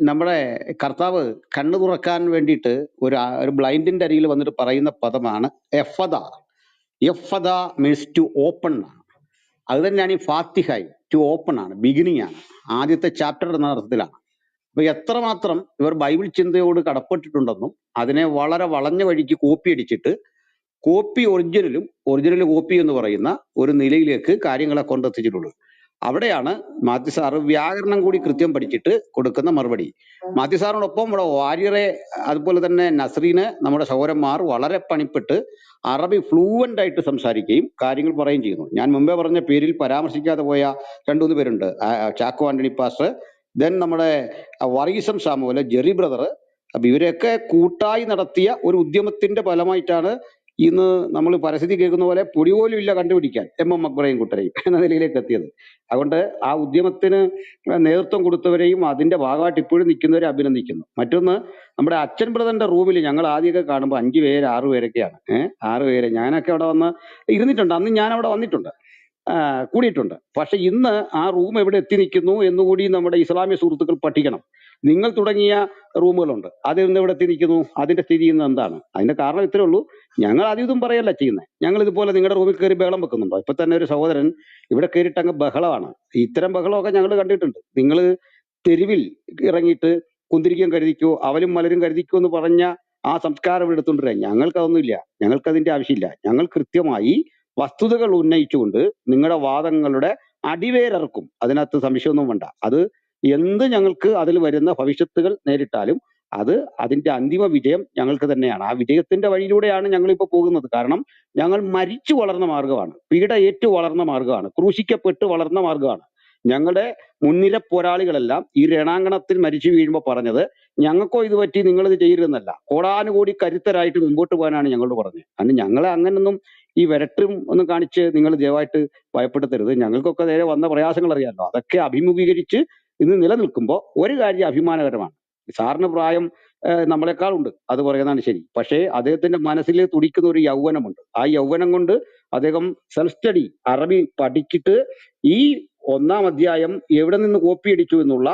നമ്മുടെ കർത്താവ് കണ്ണു തുറക്കാൻ വേണ്ടിയിട്ട് ഒരു ബ്ലൈൻഡിന്റെ അരികിൽ വന്നിട്ട് പറയുന്ന പദമാണ് എഫദ. എഫദ മീൻസ് ടു ഓപ്പൺ ആണ്. അത് തന്നെയാണ് ഈ ഫാത്തിഹായി, ടു ഓപ്പൺ ആണ്, ബിഗിനിങ് ആണ്, ആദ്യത്തെ ചാപ്റ്റർ എന്ന അർത്ഥത്തിലാണ്. അപ്പൊ എത്രമാത്രം ഇവർ ബൈബിൾ ചിന്തയോട് കടപ്പെട്ടിട്ടുണ്ടെന്നും അതിനെ വളരെ വളഞ്ഞ വഴിക്ക് കോപ്പി അടിച്ചിട്ട് കോപ്പി ഒറിജിനൽ കോപ്പി എന്ന് പറയുന്ന ഒരു നിലയിലേക്ക് കാര്യങ്ങളെ കൊണ്ടെത്തിച്ചിട്ടുള്ളൂ. അവിടെയാണ് മാത്യു സാറ് വ്യാകരണം കൂടി കൃത്യം പഠിച്ചിട്ട് കൊടുക്കുന്ന മറുപടി. മാത്യു സാറിനോടൊപ്പം ഇവിടെ വാര്യറെ, അതുപോലെ തന്നെ നസ്രീന്, നമ്മുടെ സഹോദരന്മാർ വളരെ പണിപ്പെട്ട് അറബി ഫ്ലൂവന്റ് ആയിട്ട് സംസാരിക്കുകയും കാര്യങ്ങൾ പറയുകയും ചെയ്യുന്നു. ഞാൻ മുമ്പേ പറഞ്ഞ പേരിൽ പരാമർശിക്കാതെ പോയ 2-3 പേരുണ്ട്. ചാക്കോ ആന്റണി പാസ്റ്റർ, ദെൻ നമ്മുടെ വർഗീസം സാമുവല്, ജെറി ബ്രദർ. അപ്പൊ ഇവരെയൊക്കെ കൂട്ടായി നടത്തിയ ഒരു ഉദ്യമത്തിന്റെ ഫലമായിട്ടാണ് ഇന്ന് നമ്മൾ പരസ്യത്തിൽ കേൾക്കുന്ന പോലെ പൊടി പോലും ഇല്ല കണ്ടുപിടിക്കാൻ MM അക്ബറേയും കൂട്ടരെയും എന്ന നിലയിലേക്ക് എത്തിയത്. അതുകൊണ്ട് ആ ഉദ്യമത്തിന് നേതൃത്വം കൊടുത്തവരെയും അതിന്റെ ഭാഗമായിട്ട് ഇപ്പോഴും നിൽക്കുന്നവരെ അഭിനന്ദിക്കുന്നു. മറ്റൊന്ന്, നമ്മുടെ അച്ഛൻ ബ്രദറിന്റെ റൂമിൽ ഞങ്ങൾ ആദ്യമൊക്കെ കാണുമ്പോൾ 5 പേര് 6 പേരൊക്കെയാണ്. 6 പേര്. ഞാനൊക്കെ അവിടെ വന്ന് ഇരുന്നിട്ടുണ്ട്. അന്ന് ഞാൻ അവിടെ വന്നിട്ടുണ്ട്, കൂടിയിട്ടുണ്ട്. പക്ഷെ ഇന്ന് ആ റൂം എവിടെ എത്തി നിൽക്കുന്നു എന്നുകൂടി നമ്മുടെ ഇസ്ലാമിക സുഹൃത്തുക്കൾ പഠിക്കണം. നിങ്ങൾ തുടങ്ങിയ റൂമുകളുണ്ട്, അതിന്ന് എവിടെ എത്തി നിൽക്കുന്നു, അതിന്റെ സ്ഥിതി ഇന്ന് എന്താണ്? അതിന്റെ കാരണം ഇത്രേ ഉള്ളൂ, ഞങ്ങൾ ഇതും പറയല്ല ചെയ്യുന്നത്. ഞങ്ങൾ ഇതുപോലെ നിങ്ങളുടെ റൂമിൽ കയറി ബഹളം വെക്കുന്നുണ്ടോ? ഇപ്പൊ തന്നെ ഒരു സഹോദരൻ ഇവിടെ കയറിയിട്ട് അങ്ങ് ബഹളമാണ്. ഇത്തരം ബഹളമൊക്കെ ഞങ്ങൾ കണ്ടിട്ടുണ്ട്. നിങ്ങൾ തെരുവിൽ ഇറങ്ങിയിട്ട് കുന്തിരിക്കം കരുതിക്കോ അവലും മലരും കരുതിക്കോ എന്ന് പറഞ്ഞ ആ സംസ്കാരം ഇവിടെ എടുത്തുകൊണ്ടിരാൻ ഞങ്ങൾക്കതൊന്നുമില്ല. ഞങ്ങൾക്കതിന്റെ ആവശ്യമില്ല. ഞങ്ങൾ കൃത്യമായി വസ്തുതകൾ ഉന്നയിച്ചുകൊണ്ട് നിങ്ങളുടെ വാദങ്ങളുടെ അടിവേരർക്കും. അതിനകത്ത് സംശയമൊന്നും വേണ്ട. അത് എന്ത് ഞങ്ങൾക്ക് അതിൽ വരുന്ന ഭവിഷ്യത്തുകൾ നേരിട്ടാലും അതിന്റെ അന്തിമ വിജയം ഞങ്ങൾക്ക് തന്നെയാണ്. ആ വിജയത്തിന്റെ വഴിയിലൂടെയാണ് ഞങ്ങളിപ്പോൾ പോകുന്നത്. കാരണം ഞങ്ങൾ മരിച്ചു വളർന്ന മാർഗമാണ്, പീഡ ഏറ്റു വളർന്ന മാർഗമാണ്, ക്രൂശിക്കപ്പെട്ട് വളർന്ന മാർഗമാണ്. ഞങ്ങളുടെ മുൻനിര പോരാളികളെല്ലാം ഈ രണാങ്കണത്തിൽ മരിച്ചു വീഴുമ്പോൾ പറഞ്ഞത് ഞങ്ങൾക്കോ ഇത് പറ്റി നിങ്ങൾ ഇത് ചെയ്യരുതെന്നല്ല, കോടാനുകൂടി കരുത്തരായിട്ട് മുമ്പോട്ട് പോകാനാണ് ഞങ്ങളോട് പറഞ്ഞത്. അതിന് ഞങ്ങളെ അങ്ങനൊന്നും ഈ വിരട്ടും ഒന്നും കാണിച്ച് നിങ്ങൾ ദയവായിട്ട് ഭയപ്പെടുത്തരുത്. ഞങ്ങൾക്കൊക്കെ നേരെ വന്ന പ്രയാസങ്ങൾ അറിയാമല്ലോ. അതൊക്കെ അഭിമുഖീകരിച്ച് ഇന്ന് നിലനിൽക്കുമ്പോൾ ഒരു കാര്യം അഭിമാനകരമാണ്. സാറിന് പ്രായം നമ്മളെക്കാളുണ്ട്, അത് പറയുന്നതാണ് ശരി. പക്ഷേ അദ്ദേഹത്തിന്റെ മനസ്സിൽ തുടിക്കുന്ന ഒരു യൗവനമുണ്ട്. ആ യൗവനം കൊണ്ട് അദ്ദേഹം സെൽഫ് സ്റ്റഡി അറബി പഠിച്ചിട്ട് ഈ 1-ാം അധ്യായം എവിടെ നിന്ന് കോപ്പിയടിച്ചു എന്നുള്ള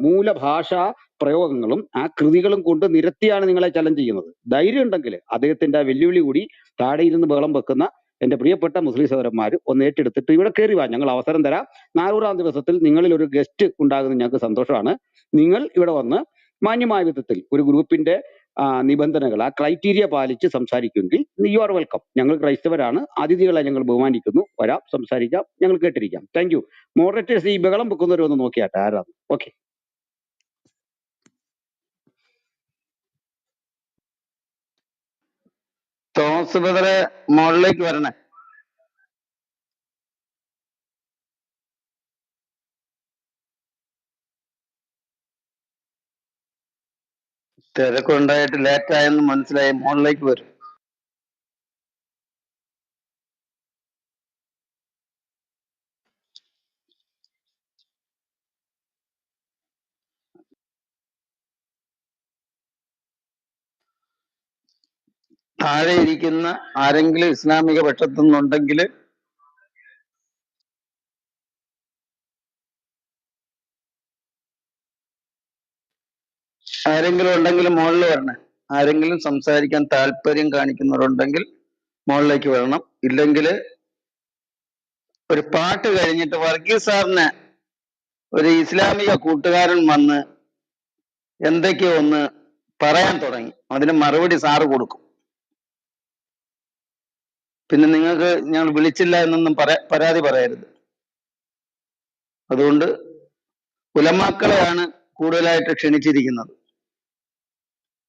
മൂലഭാഷാ പ്രയോഗങ്ങളും ആ കൃതികളും കൊണ്ട് നിരത്തിയാണ് നിങ്ങളെ ചലഞ്ച് ചെയ്യുന്നത്. ധൈര്യം ഉണ്ടെങ്കിൽ അദ്ദേഹത്തിന്റെ ആ വെല്ലുവിളി കൂടി താഴെ ഇരുന്ന് ബഹളം വെക്കുന്ന എന്റെ പ്രിയപ്പെട്ട മുസ്ലിം സഹോദരന്മാർ ഒന്ന് ഏറ്റെടുത്തിട്ട് ഇവിടെ കയറി വാ, ഞങ്ങൾ അവസരം തരാം. 400-ാം ദിവസത്തിൽ നിങ്ങളിൽ ഒരു ഗസ്റ്റ് ഉണ്ടാകുന്നത് ഞങ്ങൾക്ക് സന്തോഷമാണ്. നിങ്ങൾ ഇവിടെ വന്ന് മാന്യമായ വിധത്തിൽ ഒരു ഗ്രൂപ്പിന്റെ നിബന്ധനകൾ, ആ ക്രൈറ്റീരിയ പാലിച്ച് സംസാരിക്കുമെങ്കിൽ യു ആർ വെൽക്കം. ഞങ്ങൾ ക്രൈസ്തവരാണ്, അതിഥികളെ ഞങ്ങൾ ബഹുമാനിക്കുന്നു. വരാം, സംസാരിക്കാം, ഞങ്ങൾ കേട്ടിരിക്കാം. Thank you. മോഡറേറ്റേഴ്സ് ഈ ബഹളം വെക്കുന്നവരൊന്ന് നോക്കിയാട്ടെ ആരാണ്. ഓക്കെ. തോമസ് ബ്രദറെ മുകളിലേക്ക് വരണേ. തിരക്കുണ്ടായിട്ട് ലേറ്റ് ആയെന്ന് മനസ്സിലായി, മുകളിലേക്ക് വരും. താഴെ ഇരിക്കുന്ന ആരെങ്കിലും ഇസ്ലാമിക പക്ഷത്തു നിന്നുണ്ടെങ്കിൽ ആരെങ്കിലും ഉണ്ടെങ്കിൽ മുകളിൽ വരണേ. ആരെങ്കിലും സംസാരിക്കാൻ താല്പര്യം കാണിക്കുന്നവരുണ്ടെങ്കിൽ മുകളിലേക്ക് വരണം. ഇല്ലെങ്കിൽ ഒരു പാട്ട് കഴിഞ്ഞിട്ട് വർഗീസ് സാറിന് ഒരു ഇസ്ലാമിക കൂട്ടുകാരൻ വന്ന് എന്തൊക്കെയോ ഒന്ന് പറയാൻ തുടങ്ങി. അതിന് മറുപടി സാറ് കൊടുക്കും. പിന്നെ നിങ്ങൾക്ക് ഞങ്ങൾ വിളിച്ചില്ല എന്നൊന്നും പരാതി പറയരുത്. അതുകൊണ്ട് ഉലമാക്കളെയാണ് കൂടുതലായിട്ട് ക്ഷണിച്ചിരിക്കുന്നത്.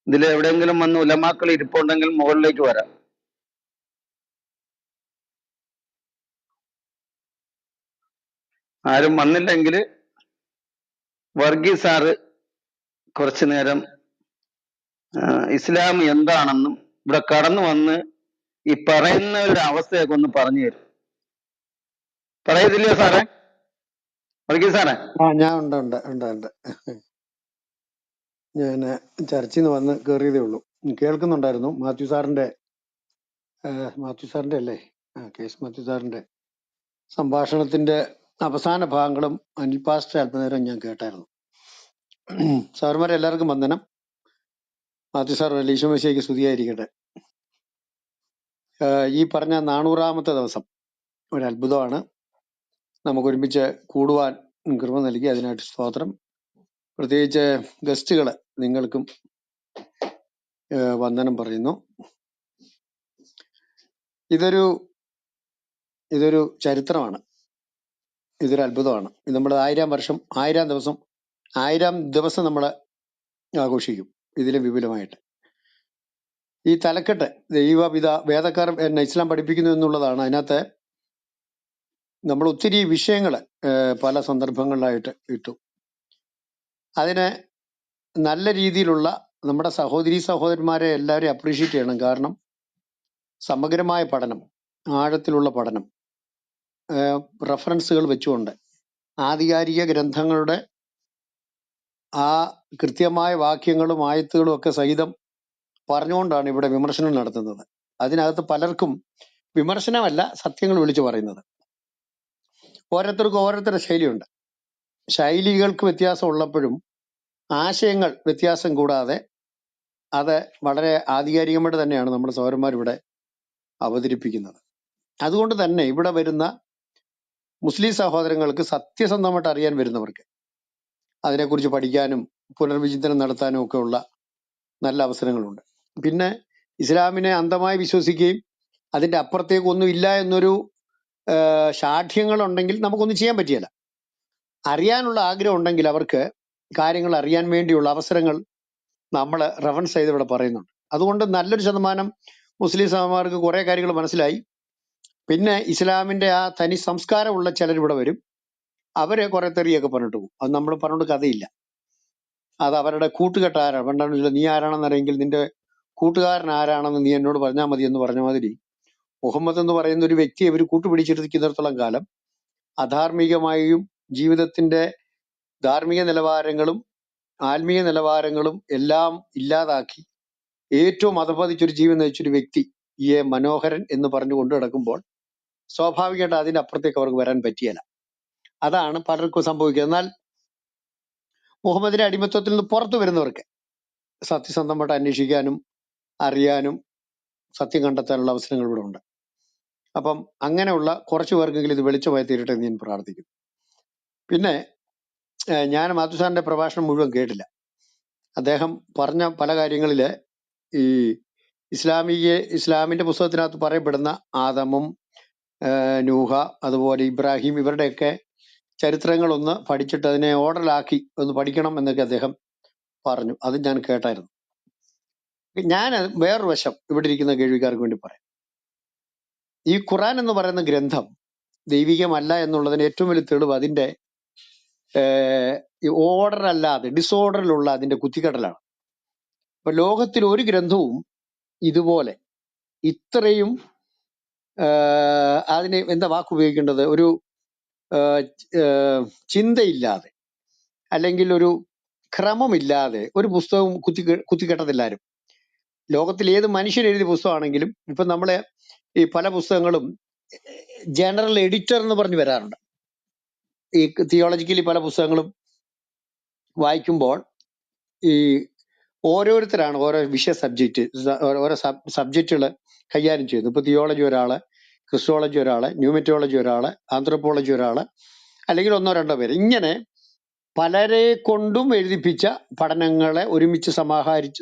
ഇതിൽ എവിടെയെങ്കിലും വന്ന് ഉലമാക്കൾ ഇരിപ്പുണ്ടെങ്കിൽ മുകളിലേക്ക് വരാം. ആരും വന്നില്ലെങ്കിൽ വർഗീസ് സാറ് കുറച്ചു നേരം ഇസ്ലാം എന്താണെന്നും ഇവിടെ കടന്നു വന്ന് ഈ പറയുന്നവരുടെ അവസ്ഥയൊക്കെ ഒന്ന് പറഞ്ഞു തരും. പറയത്തില്ലയോ സാറേ? വർഗീസ് സാറേ? ഞാൻ ഉണ്ട്. ഞാൻ ചർച്ചിൽ നിന്ന് വന്ന് കയറിയതേ ഉള്ളൂ. കേൾക്കുന്നുണ്ടായിരുന്നു മാത്യു സാറിന്റെ അല്ലേ, കേസ് മാത്യു സാറിന്റെ സംഭാഷണത്തിന്റെ അവസാന ഭാഗങ്ങളും അനിൽ പാസ്റ്റർ അല്പനേരം ഞാൻ കേട്ടായിരുന്നു. സാറുമാരെ എല്ലാവർക്കും വന്ദനം. മാത്യു സാർ ഈശോമിശിഹായ്ക്ക് സ്തുതിയായിരിക്കട്ടെ. ഈ പറഞ്ഞ 400-ാമത്തെ ദിവസം ഒരു അത്ഭുതമാണ്. നമുക്ക് ഒരുമിച്ച് കൂടുവാൻ കൃപ നൽകി, അതിനായിട്ട് സ്തോത്രം. പ്രത്യേകിച്ച് ഗസ്റ്റുകള് നിങ്ങൾക്കും വന്ദനം പറയുന്നു. ഇതൊരു ചരിത്രമാണ്, ഇതൊരു അത്ഭുതമാണ്. ഇത് നമ്മൾ 1000 ദിവസം നമ്മൾ ആഘോഷിക്കും ഇതിലും വിപുലമായിട്ട്. ഈ തലക്കെട്ട് വേദക്കാർ എന്നെ ഇസ്ലാം പഠിപ്പിക്കുന്നു എന്നുള്ളതാണ്. അതിനകത്ത് നമ്മൾ ഒത്തിരി വിഷയങ്ങൾ പല സന്ദർഭങ്ങളിലായിട്ട് ഇട്ടു. അതിന് നല്ല രീതിയിലുള്ള നമ്മുടെ സഹോദരന്മാരെ എല്ലാവരെയും അപ്രീഷിയേറ്റ് ചെയ്യണം. കാരണം സമഗ്രമായ പഠനം, ആഴത്തിലുള്ള പഠനം, റെഫറൻസുകൾ വെച്ചുകൊണ്ട് ആധികാരിക ഗ്രന്ഥങ്ങളുടെ ആ കൃത്യമായ വാക്യങ്ങളും ആയത്തുകളും ഒക്കെ സഹിതം പറഞ്ഞുകൊണ്ടാണ് ഇവിടെ വിമർശനം നടത്തുന്നത്. അതിനകത്ത് പലർക്കും വിമർശനമല്ല, സത്യങ്ങൾ വിളിച്ചു പറയുന്നത്. ഓരോരുത്തർക്കും ഓരോരുത്തരുടെ ശൈലിയുണ്ട്. ശൈലികൾക്ക് വ്യത്യാസം ഉള്ളപ്പോഴും ആശയങ്ങൾ വ്യത്യാസം കൂടാതെ അത് വളരെ ആധികാരികമായിട്ട് തന്നെയാണ് നമ്മുടെ സഹോദരന്മാർ അവതരിപ്പിക്കുന്നത്. അതുകൊണ്ട് തന്നെ ഇവിടെ വരുന്ന മുസ്ലിം സഹോദരങ്ങൾക്ക് സത്യസന്ധമായിട്ട് അറിയാൻ വരുന്നവർക്ക് അതിനെക്കുറിച്ച് പഠിക്കാനും പുനർവിചിന്തനം നടത്താനും ഒക്കെ ഉള്ള നല്ല അവസരങ്ങളുണ്ട്. പിന്നെ ഇസ്ലാമിനെ അന്ധമായി വിശ്വസിക്കുകയും അതിന്റെ അപ്പുറത്തേക്ക് ഒന്നും ഇല്ല എന്നൊരു ശാഠ്യങ്ങളുണ്ടെങ്കിൽ നമുക്കൊന്നും ചെയ്യാൻ പറ്റിയല്ല. അറിയാനുള്ള ആഗ്രഹം ഉണ്ടെങ്കിൽ അവർക്ക് കാര്യങ്ങൾ അറിയാൻ വേണ്ടിയുള്ള അവസരങ്ങൾ നമ്മൾ റെഫറൻസ് ചെയ്ത് ഇവിടെ പറയുന്നുണ്ട്. അതുകൊണ്ട് നല്ലൊരു ശതമാനം മുസ്ലിം സഹോദരന്മാർക്ക് കുറെ കാര്യങ്ങൾ മനസ്സിലായി. പിന്നെ ഇസ്ലാമിന്റെ ആ തനി സംസ്കാരമുള്ള ചിലർ ഇവിടെ വരും. അവരെ കുറെ തെറിയൊക്കെ പറഞ്ഞിട്ട് പോകും. അത് നമ്മൾ പറഞ്ഞോണ്ട് കഥയില്ല. അത് അവരുടെ കൂട്ടുകെട്ട് ആരാണ് പണ്ടാണ്, നീ ആരാണെന്ന് അറിയെങ്കിൽ നിന്റെ കൂട്ടുകാരൻ ആരാണെന്ന് നീ എന്നോട് പറഞ്ഞാൽ മതി എന്ന് പറഞ്ഞ മാതിരി മുഹമ്മദ് എന്ന് പറയുന്ന ഒരു വ്യക്തിയെ ഇവർ കൂട്ടുപിടിച്ചിരിക്കുന്നിടത്തോളം കാലം അധാർമികമായും ജീവിതത്തിന്റെ ധാർമ്മിക നിലവാരങ്ങളും ആത്മീയ നിലവാരങ്ങളും എല്ലാം ഇല്ലാതാക്കി ഏറ്റവും അധപതിച്ചൊരു ജീവിതം നയിച്ചൊരു വ്യക്തി ഈ മനോഹരൻ എന്ന് പറഞ്ഞു കൊണ്ടു നടക്കുമ്പോൾ സ്വാഭാവികമായിട്ട് അതിന്റെ അപ്പുറത്തേക്ക് അവർക്ക് വരാൻ പറ്റിയല്ല. അതാണ് പലർക്കും സംഭവിക്കുന്നത്. എന്നാൽ മുഹമ്മദിന്റെ അടിമത്വത്തിൽ നിന്ന് പുറത്തു വരുന്നവർക്ക് സത്യസന്ധമായിട്ട് അന്വേഷിക്കാനും അറിയാനും സത്യം കണ്ടെത്താനുള്ള അവസരങ്ങൾ ഇവിടെ ഉണ്ട്. അപ്പം അങ്ങനെയുള്ള കുറച്ചു പേർക്കെങ്കിലും ഇത് വെളിച്ചമായി തീരട്ടെ എന്ന് ഞാൻ പ്രാർത്ഥിക്കുന്നു. പിന്നെ ഞാൻ മാത്തുസാറിന്റെ പ്രഭാഷണം മുഴുവൻ കേട്ടില്ല. അദ്ദേഹം പറഞ്ഞ പല കാര്യങ്ങളില് ഈ ഇസ്ലാമിന്റെ പുസ്തകത്തിനകത്ത് പറയപ്പെടുന്ന ആദമും നൂഹ അതുപോലെ ഇബ്രാഹിം ഇവരുടെയൊക്കെ ചരിത്രങ്ങളൊന്ന് പഠിച്ചിട്ട് അതിനെ ഓർഡറിലാക്കി ഒന്ന് പഠിക്കണം എന്നൊക്കെ അദ്ദേഹം പറഞ്ഞു. അത് ഞാൻ കേട്ടായിരുന്നു. ഞാൻ വേറൊരു വശം ഇവിടെ ഇരിക്കുന്ന കേൾവിക്കാർക്ക് വേണ്ടി പറയാം. ഈ ഖുറാൻ എന്ന് പറയുന്ന ഗ്രന്ഥം ദൈവികമല്ല എന്നുള്ളതിന് ഏറ്റവും വലിയ തെളിവ് അതിന്റെ ഓർഡർ അല്ലാതെ ഡിസോർഡറിലുള്ള അതിന്റെ കുത്തിക്കെട്ടലാണ്. അപ്പൊ ലോകത്തിൽ ഒരു ഗ്രന്ഥവും ഇതുപോലെ ഇത്രയും അതിന് എന്താ വാക്ക് ഉപയോഗിക്കേണ്ടത്, ഒരു ചിന്തയില്ലാതെ അല്ലെങ്കിൽ ഒരു ക്രമമില്ലാതെ ഒരു പുസ്തകം കുത്തിക്കെട്ടത്തില്ലാരും. ലോകത്തിൽ ഏത് മനുഷ്യൻ എഴുതിയ പുസ്തകമാണെങ്കിലും ഇപ്പൊ നമ്മളെ ഈ പല പുസ്തകങ്ങളും ജനറൽ എഡിറ്റർ എന്ന് പറഞ്ഞു വരാറുണ്ട്. ഈ തിയോളജിക്കലി പല പുസ്തകങ്ങളും വായിക്കുമ്പോൾ ഈ ഓരോരുത്തരാണ് ഓരോ വിഷയ ഓരോ സബ്ജക്റ്റുകൾ കൈകാര്യം ചെയ്യുന്നത്. ഇപ്പൊ തിയോളജി ഒരാള്, ക്രിസ്റ്റോളജി ഒരാള്, ന്യൂമറ്റോളജി ഒരാള്, ആന്ത്രോപോളജി ഒരാള്, അല്ലെങ്കിൽ ഒന്നോ രണ്ടോ പേര്. ഇങ്ങനെ പലരെ കൊണ്ടും എഴുതിപ്പിച്ച പഠനങ്ങളെ ഒരുമിച്ച്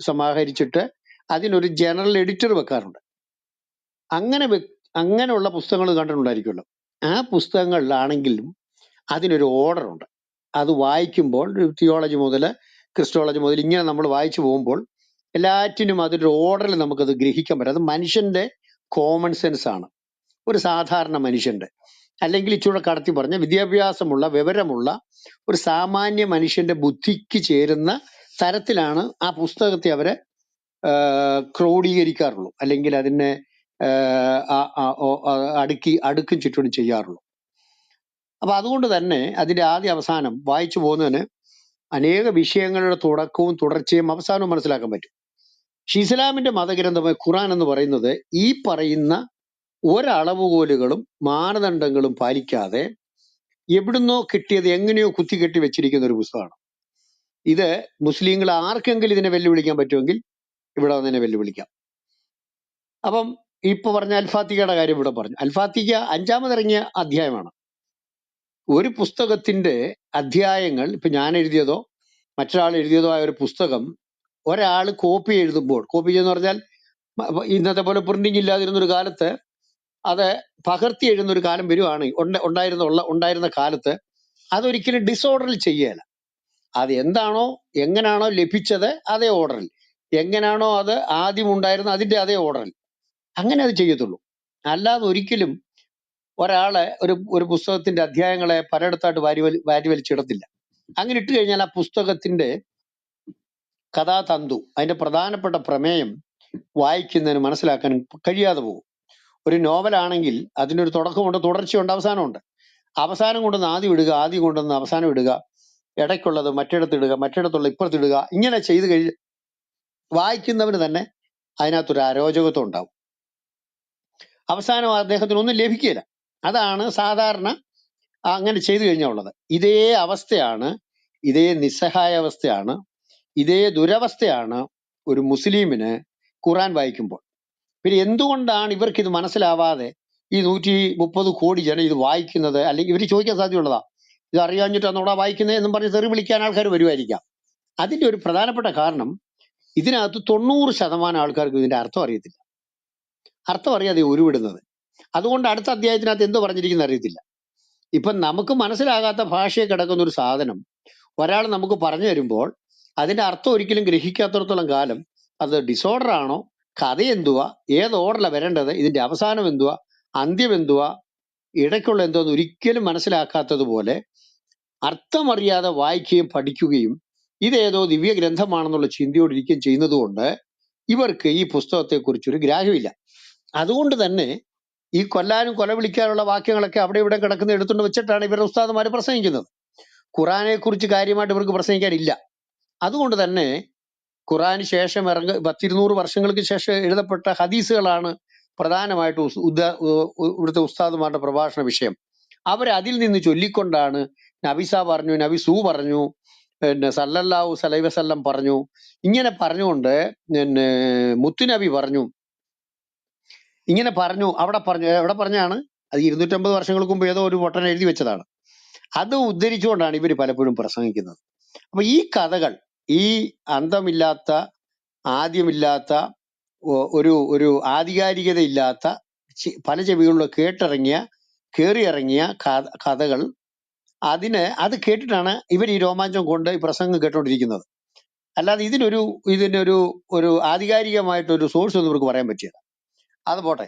സമാഹരിച്ചിട്ട് അതിനൊരു ജനറൽ എഡിറ്റർ വെക്കാറുണ്ട്. അങ്ങനെയുള്ള പുസ്തകങ്ങൾ കണ്ടിട്ടുണ്ടായിരിക്കുമല്ലോ. ആ പുസ്തകങ്ങളിലാണെങ്കിലും അതിനൊരു ഓർഡർ ഉണ്ട്. അത് വായിക്കുമ്പോൾ തിയോളജി മുതൽ ക്രിസ്റ്റോളജി മുതൽ ഇങ്ങനെ നമ്മൾ വായിച്ചു പോകുമ്പോൾ എല്ലാറ്റിനും അതൊരു ഓർഡറിൽ നമുക്കത് ഗ്രഹിക്കാൻ പറ്റും. അത് മനുഷ്യന്റെ കോമൺ സെൻസ് ആണ്, ഒരു സാധാരണ മനുഷ്യന്റെ, അല്ലെങ്കിൽ ഇച്ചിരി കടത്തി പറഞ്ഞ വിദ്യാഭ്യാസമുള്ള വിവരമുള്ള ഒരു സാമാന്യ മനുഷ്യന്റെ ബുദ്ധിക്ക് ചേരുന്ന തരത്തിലാണ് ആ പുസ്തകത്തെ അവരെ ക്രോഡീകരിക്കാറുള്ളൂ, അല്ലെങ്കിൽ അതിനെ അടുക്കും ചുറ്റും ചെയ്യാറുള്ളൂ. അപ്പൊ അതുകൊണ്ട് തന്നെ അതിന്റെ ആദ്യ അവസാനം വായിച്ചു പോകുന്നതിന് അനേക വിഷയങ്ങളുടെ തുടക്കവും തുടർച്ചയും അവസാനവും മനസ്സിലാക്കാൻ പറ്റും. പക്ഷെ ഇസ്ലാമിന്റെ മതഗ്രന്ഥമായ ഖുറാൻ എന്ന് പറയുന്നത് ഈ പറയുന്ന ഒരളവുകോലുകളും മാനദണ്ഡങ്ങളും പാലിക്കാതെ എവിടുന്നോ കിട്ടിയത് എങ്ങനെയോ കുത്തിക്കെട്ടി വെച്ചിരിക്കുന്ന ഒരു പുസ്തകമാണ്. ഇത് മുസ്ലിങ്ങൾ ആർക്കെങ്കിലും ഇതിനെ വെല്ലുവിളിക്കാൻ പറ്റുമെങ്കിൽ ഇവിടെ വന്നതിനെ വെല്ലുവിളിക്കാം. അപ്പം ഇപ്പൊ പറഞ്ഞ അൽഫാത്തികയുടെ കാര്യം ഇവിടെ പറഞ്ഞു. അൽഫാത്തിക 5ാമതിറങ്ങിയ അധ്യായമാണ്. ഒരു പുസ്തകത്തിന്റെ അധ്യായങ്ങൾ ഇപ്പൊ ഞാൻ എഴുതിയതോ മറ്റൊരാൾ എഴുതിയതോ ആയ ഒരു പുസ്തകം ഒരാൾ കോപ്പി എഴുതുമ്പോൾ, കോപ്പി ചെയ്യുന്ന പറഞ്ഞാൽ ഇന്നത്തെ പോലെ പ്രിന്റിംഗ് ഇല്ലാതിരുന്ന ഒരു കാലത്ത് അത് പകർത്തി എഴുതുന്ന ഒരു കാലം വരുവാണ് ഉണ്ടായിരുന്ന കാലത്ത് അതൊരിക്കലും ഡിസോർഡറിൽ ചെയ്യല. അത് എന്താണോ എങ്ങനാണോ ലഭിച്ചത് അതേ ഓർഡറിൽ, എങ്ങനാണോ അത് ആദ്യം ഉണ്ടായിരുന്ന അതിന്റെ അതേ ഓർഡറിൽ അങ്ങനെ അത് ചെയ്യത്തുള്ളൂ. അല്ലാതെ ഒരിക്കലും ഒരാളെ ഒരു പുസ്തകത്തിന്റെ അധ്യായങ്ങളെ പലയിടത്തായിട്ട് വാരി വലിച്ചിടത്തില്ല. അങ്ങനെ ഇട്ട് കഴിഞ്ഞാൽ ആ പുസ്തകത്തിന്റെ കഥാതന്തു, അതിന്റെ പ്രധാനപ്പെട്ട പ്രമേയം വായിക്കുന്നതിന് മനസ്സിലാക്കാനും കഴിയാതെ പോകും. ഒരു നോവലാണെങ്കിൽ അതിനൊരു തുടക്കമുണ്ട്, തുടർച്ചയുണ്ട്, അവസാനമുണ്ട്. അവസാനം കൊണ്ടുവന്ന് ആദ്യം ഇടുക, ആദ്യം കൊണ്ടുവന്ന് അവസാനം ഇടുക, ഇടയ്ക്കുള്ളത് മറ്റിടത്തിടുക, മറ്റിടത്തുള്ള ഇപ്പുറത്തിടുക, ഇങ്ങനെ ചെയ്ത് കഴിഞ്ഞ് വായിക്കുന്നവന് തന്നെ അതിനകത്തൊരു അരോചകത്വം ഉണ്ടാവും. അവസാനം അദ്ദേഹത്തിന് ഒന്നും ലഭിക്കില്ല. അതാണ് സാധാരണ അങ്ങനെ ചെയ്തു കഴിഞ്ഞാൽ ഉള്ളത്. ഇതേ അവസ്ഥയാണ്, ഇതേ നിസ്സഹായ അവസ്ഥയാണ്, ഇതേ ദുരവസ്ഥയാണ് ഒരു മുസ്ലിമിന് ഖുറാൻ വായിക്കുമ്പോൾ. പിന്നെ എന്തുകൊണ്ടാണ് ഇവർക്ക് ഇത് മനസ്സിലാവാതെ ഈ 130 കോടി ജനം ഇത് വായിക്കുന്നത്? അല്ലെങ്കിൽ ഇവർ ചോദിക്കാൻ സാധ്യതയുള്ളതാ, ഇത് അറിയാഞ്ഞിട്ടാണോടാ വായിക്കുന്നത് എന്നും പറഞ്ഞ് തെറി വിളിക്കാൻ ആൾക്കാർ വരുമായിരിക്കാം. അതിന്റെ ഒരു പ്രധാനപ്പെട്ട കാരണം ഇതിനകത്ത് 90% ആൾക്കാർക്ക് ഇതിന്റെ അർത്ഥം അറിയത്തില്ല. അർത്ഥം അറിയാതെ ഉരുവിടുന്നത്. അതുകൊണ്ട് അടുത്ത അധ്യായത്തിനകത്ത് എന്തോ പറഞ്ഞിരിക്കുന്നത് അറിയത്തില്ല. ഇപ്പൊ നമുക്ക് മനസ്സിലാകാത്ത ഭാഷയെ കിടക്കുന്ന ഒരു സാധനം ഒരാൾ നമുക്ക് പറഞ്ഞു തരുമ്പോൾ അതിന്റെ അർത്ഥം ഒരിക്കലും ഗ്രഹിക്കാത്തിടത്തോളം കാലം അത് ഡിസോർഡർ ആണോ, കഥ എന്തുവാ, ഏത് ഓർഡറിലാണ് വരേണ്ടത്, ഇതിന്റെ അവസാനം എന്തുവാ, അന്ത്യം എന്തുവാ, ഇടയ്ക്കുള്ള എന്തോന്ന് ഒരിക്കലും മനസ്സിലാക്കാത്തതുപോലെ അർത്ഥമറിയാതെ വായിക്കുകയും പഠിക്കുകയും ഇതേതോ ദിവ്യ ഗ്രന്ഥമാണെന്നുള്ള ചിന്തയോടിരിക്കുകയും ചെയ്യുന്നത് കൊണ്ട് ഇവർക്ക് ഈ പുസ്തകത്തെക്കുറിച്ചൊരു ഗ്രാഹ്യമില്ല. അതുകൊണ്ട് തന്നെ ഈ കൊല്ലാനും കൊല വിളിക്കാനുള്ള വാക്യങ്ങളൊക്കെ അവിടെ ഇവിടെ കിടക്കുന്ന എടുത്തുകൊണ്ട് വെച്ചിട്ടാണ് ഇവരുടെ ഉസ്താദുമാർ പ്രസംഗിക്കുന്നത്. ഖുറാനെ കുറിച്ച് കാര്യമായിട്ട് ഇവർക്ക് പ്രസംഗിക്കാനില്ല. അതുകൊണ്ട് തന്നെ ഖുറാന് ശേഷം 200 വർഷങ്ങൾക്ക് ശേഷം എഴുതപ്പെട്ട ഹദീസുകളാണ് പ്രധാനമായിട്ട് ഇവിടുത്തെ ഉസ്താദുമാരുടെ പ്രഭാഷണ വിഷയം. അവരതിൽ നിന്ന് ചൊല്ലിക്കൊണ്ടാണ് നബിസ പറഞ്ഞു, നബിസു പറഞ്ഞു, പിന്നെ സല്ലല്ലാഹു അലൈഹി വസല്ലം പറഞ്ഞു, ഇങ്ങനെ പറഞ്ഞുകൊണ്ട് പിന്നെ മുത്തുനബി പറഞ്ഞു, ഇങ്ങനെ പറഞ്ഞു, എവിടെ പറഞ്ഞാണ് അത്? 250 വർഷങ്ങൾക്ക് മുമ്പ് ഏതോ ഒരു പൊട്ടൻ എഴുതി വെച്ചതാണ്. അത് ഉദ്ധരിച്ചുകൊണ്ടാണ് ഇവർ പലപ്പോഴും പ്രസംഗിക്കുന്നത്. അപ്പൊ ഈ കഥകൾ, ഈ അന്തമില്ലാത്ത ആദ്യമില്ലാത്ത ഒരു ഒരു ആധികാരികതയില്ലാത്ത പല ചെവികളിലും കേറിയിറങ്ങിയ കഥകൾ, അത് കേട്ടിട്ടാണ് ഇവർ ഈ രോമാഞ്ചം കൊണ്ട് ഈ പ്രസംഗം കേട്ടോണ്ടിരിക്കുന്നത്. അല്ലാതെ ഇതിനൊരു ഒരു ആധികാരികമായിട്ടൊരു സോഴ്സ് ഒന്നും ഇവർക്ക് പറയാൻ പറ്റില്ല. അത് പോട്ടെ,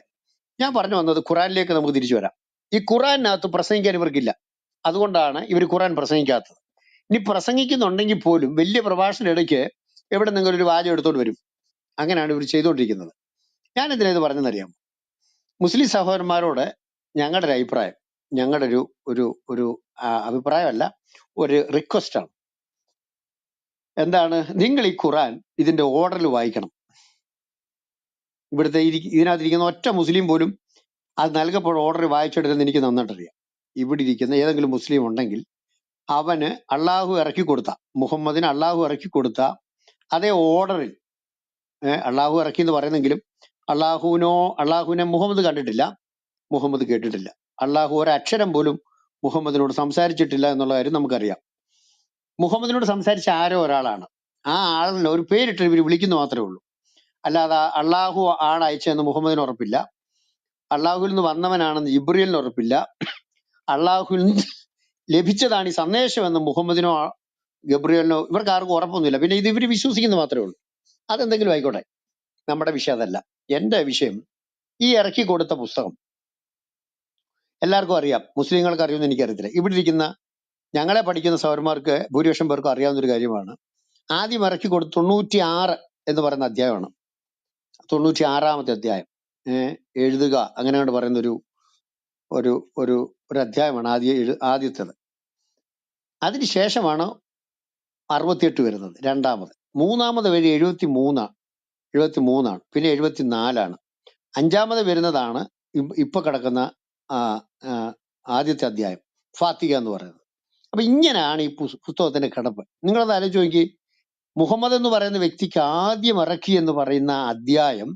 ഞാൻ പറഞ്ഞു വന്നത് ഖുറാനിലേക്ക് നമുക്ക് തിരിച്ചു വരാം. ഈ ഖുറാനകത്ത് പ്രസംഗിക്കാൻ ഇവർക്കില്ല. അതുകൊണ്ടാണ് ഇവർ ഖുറാൻ പ്രസംഗിക്കാത്തത്. ഇനി പ്രസംഗിക്കുന്നുണ്ടെങ്കിൽ പോലും വലിയ പ്രഭാഷണ ഇടയ്ക്ക് എവിടെ നിങ്ങൾ ഒരു വാചകം എടുത്തോണ്ട് വരും. അങ്ങനെയാണ് ഇവർ ചെയ്തുകൊണ്ടിരിക്കുന്നത്. ഞാൻ എന്തിനാ ഇത് പറഞ്ഞെന്നറിയാം? മുസ്ലിം സഹോദരന്മാരോട് ഞങ്ങളുടെ ഒരു അഭിപ്രായം, ഞങ്ങളുടെ ഒരു ഒരു അഭിപ്രായമല്ല, ഒരു റിക്വസ്റ്റ് ആണ്. എന്താണ്? നിങ്ങൾ ഈ ഖുറാൻ ഇതിന്റെ ഓർഡറിൽ വായിക്കണം. ഇതിനകത്തിരിക്കുന്ന ഒറ്റ മുസ്ലിം പോലും അത് നൽകപ്പെട്ട ഓർഡർ വായിച്ചെടുത്തെന്ന് എനിക്ക് നന്നായിട്ടറിയാം. ഇവിടെ ഇരിക്കുന്ന ഏതെങ്കിലും മുസ്ലിം ഉണ്ടെങ്കിൽ അവന് മുഹമ്മദിന് അള്ളാഹു ഇറക്കി കൊടുത്ത അതേ ഓർഡറിൽ, അള്ളാഹു ഇറക്കി എന്ന് പറയുന്നെങ്കിലും അള്ളാഹുവിനെ മുഹമ്മദ് കണ്ടിട്ടില്ല, മുഹമ്മദ് കേട്ടിട്ടില്ല. അള്ളാഹു ഒരക്ഷരം പോലും മുഹമ്മദിനോട് സംസാരിച്ചിട്ടില്ല എന്നുള്ള കാര്യം നമുക്കറിയാം. മുഹമ്മദിനോട് സംസാരിച്ച ആരോ ഒരാളാണ്. ആ ആളിനെ ഒരു പേരിട്ട് ഇവർ വിളിക്കുന്നു മാത്രമേ ഉള്ളൂ. അല്ലാതെ അള്ളാഹു ആണ് അയച്ചതെന്ന് മുഹമ്മദിന് ഉറപ്പില്ല. അള്ളാഹുവിൽ നിന്ന് വന്നവനാണെന്ന് ജിബ്രീലിന് ഉറപ്പില്ല. അള്ളാഹുവിൽ നിന്ന് ലഭിച്ചതാണ് ഈ സന്ദേശം എന്ന് മുഹമ്മദിനോ ഗബ്രിയലിനോ ഇവർക്ക് ആർക്കും ഉറപ്പൊന്നുമില്ല. പിന്നെ ഇത് ഇവർ വിശ്വസിക്കുന്നത് മാത്രമേ ഉള്ളൂ. അതെന്തെങ്കിലും ആയിക്കോട്ടെ, നമ്മുടെ വിഷയം അതല്ല. എന്റെ വിഷയം, ഈ ഇറക്കി കൊടുത്ത പുസ്തകം എല്ലാവർക്കും അറിയാം. മുസ്ലിങ്ങൾക്ക് അറിയുമെന്ന് എനിക്കറിയത്തില്ല. ഇവിടെ ഇരിക്കുന്ന ഞങ്ങളെ പഠിക്കുന്ന സൗരന്മാർക്ക് ഭൂരിപക്ഷം പേർക്കും അറിയാവുന്ന ഒരു കാര്യമാണ്. ആദ്യം ഇറക്കി കൊടുത്ത് 96 എന്ന് പറയുന്ന അധ്യായമാണ്. 96ാമത്തെ അധ്യായം. എഴുതുക അങ്ങനെ കൊണ്ട് പറയുന്ന ഒരു ഒരു ഒരു ഒരു അധ്യായമാണ് ആദ്യത്തേത്. അതിനുശേഷമാണ് 68 വരുന്നത്, രണ്ടാമത്. മൂന്നാമത് വരെ 73 പിന്നെ 74. അഞ്ചാമത് വരുന്നതാണ് ഇപ്പൊ കിടക്കുന്ന ആദ്യത്തെ അധ്യായം, ഫാത്തിഹ എന്ന് പറയുന്നത്. അപ്പൊ ഇങ്ങനെയാണ് ഈ പുസ്തകത്തിന്റെ കിടപ്പ്. നിങ്ങളത് ആലോചിച്ച് നോക്കി. മുഹമ്മദ് എന്ന് പറയുന്ന വ്യക്തിക്ക് ആദ്യം ഇറക്കി എന്ന് പറയുന്ന അധ്യായം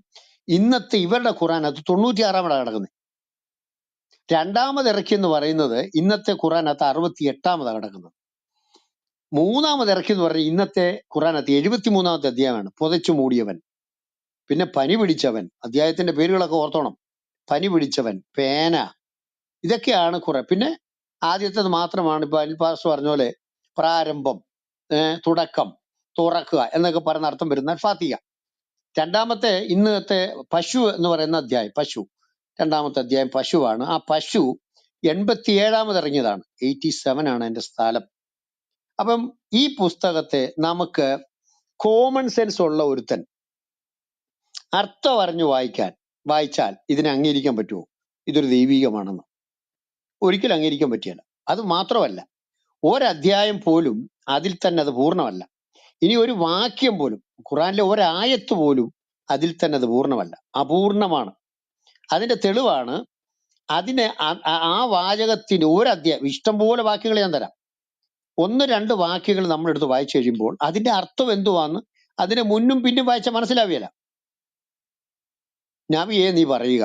ഇന്നത്തെ ഇവരുടെ ഖുറാനകത്ത് 96ാമതാണ് കിടക്കുന്നത്. രണ്ടാമത് ഇറക്കി എന്ന് പറയുന്നത് ഇന്നത്തെ ഖുറാനകത്ത് 68ാമതാണ് കിടക്കുന്നത്. മൂന്നാമത് ഇറക്കി എന്ന് പറഞ്ഞാൽ ഇന്നത്തെ ഖുറാനകത്ത് 73ാമത്തെ അധ്യായമാണ്, പുതച്ചു മൂടിയവൻ. പിന്നെ പനി പിടിച്ചവൻ, അധ്യായത്തിന്റെ പേരുകളൊക്കെ ഓർത്തോണം. പനി പിടിച്ചവൻ, പേന, ഇതൊക്കെയാണ് കുറെ. പിന്നെ ആദ്യത്തേത് മാത്രമാണ് ഇപ്പൊ അനിൽ പാസ്റ്റർ പറഞ്ഞ പോലെ പ്രാരംഭം, തുടക്കം, തുറക്കുക എന്നൊക്കെ പറയുന്ന അർത്ഥം വരുന്ന ഫാത്തിഹ. രണ്ടാമത്തെ ഇന്നത്തെ പശു എന്ന് പറയുന്ന അധ്യായം, രണ്ടാമത്തെ അധ്യായം പശുവാണ്. ആ പശു 87ാമത് ഇറങ്ങിയതാണ്. 87 ആണ് എന്റെ സ്ഥലം. അപ്പം ഈ പുസ്തകത്തെ നമുക്ക് കോമൺ സെൻസ് ഉള്ള ഒരുത്തൻ അർത്ഥം അറിഞ്ഞു വായിച്ചാൽ ഇതിനെ അംഗീകരിക്കാൻ പറ്റുമോ ഇതൊരു ദൈവികമാണെന്ന്? ഒരിക്കലും അംഗീകരിക്കാൻ പറ്റിയല്ല. അത് മാത്രമല്ല, ഒരധ്യായം പോലും അതിൽ തന്നെ അത് പൂർണ്ണമല്ല. ഇനി ഒരു വാക്യം പോലും, ഖുറാനിലെ ഒരായത്ത് പോലും അതിൽ തന്നെ അത് പൂർണ്ണമല്ല, അപൂർണമാണ്. അതിന്റെ തെളിവാണ് അതിനെ ആ വാചകത്തിന് ഒരധ്യായം, ഇഷ്ടംപോലെ വാക്യങ്ങൾ ഞാൻ തരാം, 1-2 വാക്യങ്ങൾ നമ്മളെടുത്ത് വായിച്ചു കഴിയുമ്പോൾ അതിന്റെ അർത്ഥം എന്തുവാന്ന് അതിനെ മുന്നും പിന്നും വായിച്ചാൽ മനസ്സിലാവില്ല. നബിയെ നീ പറയുക.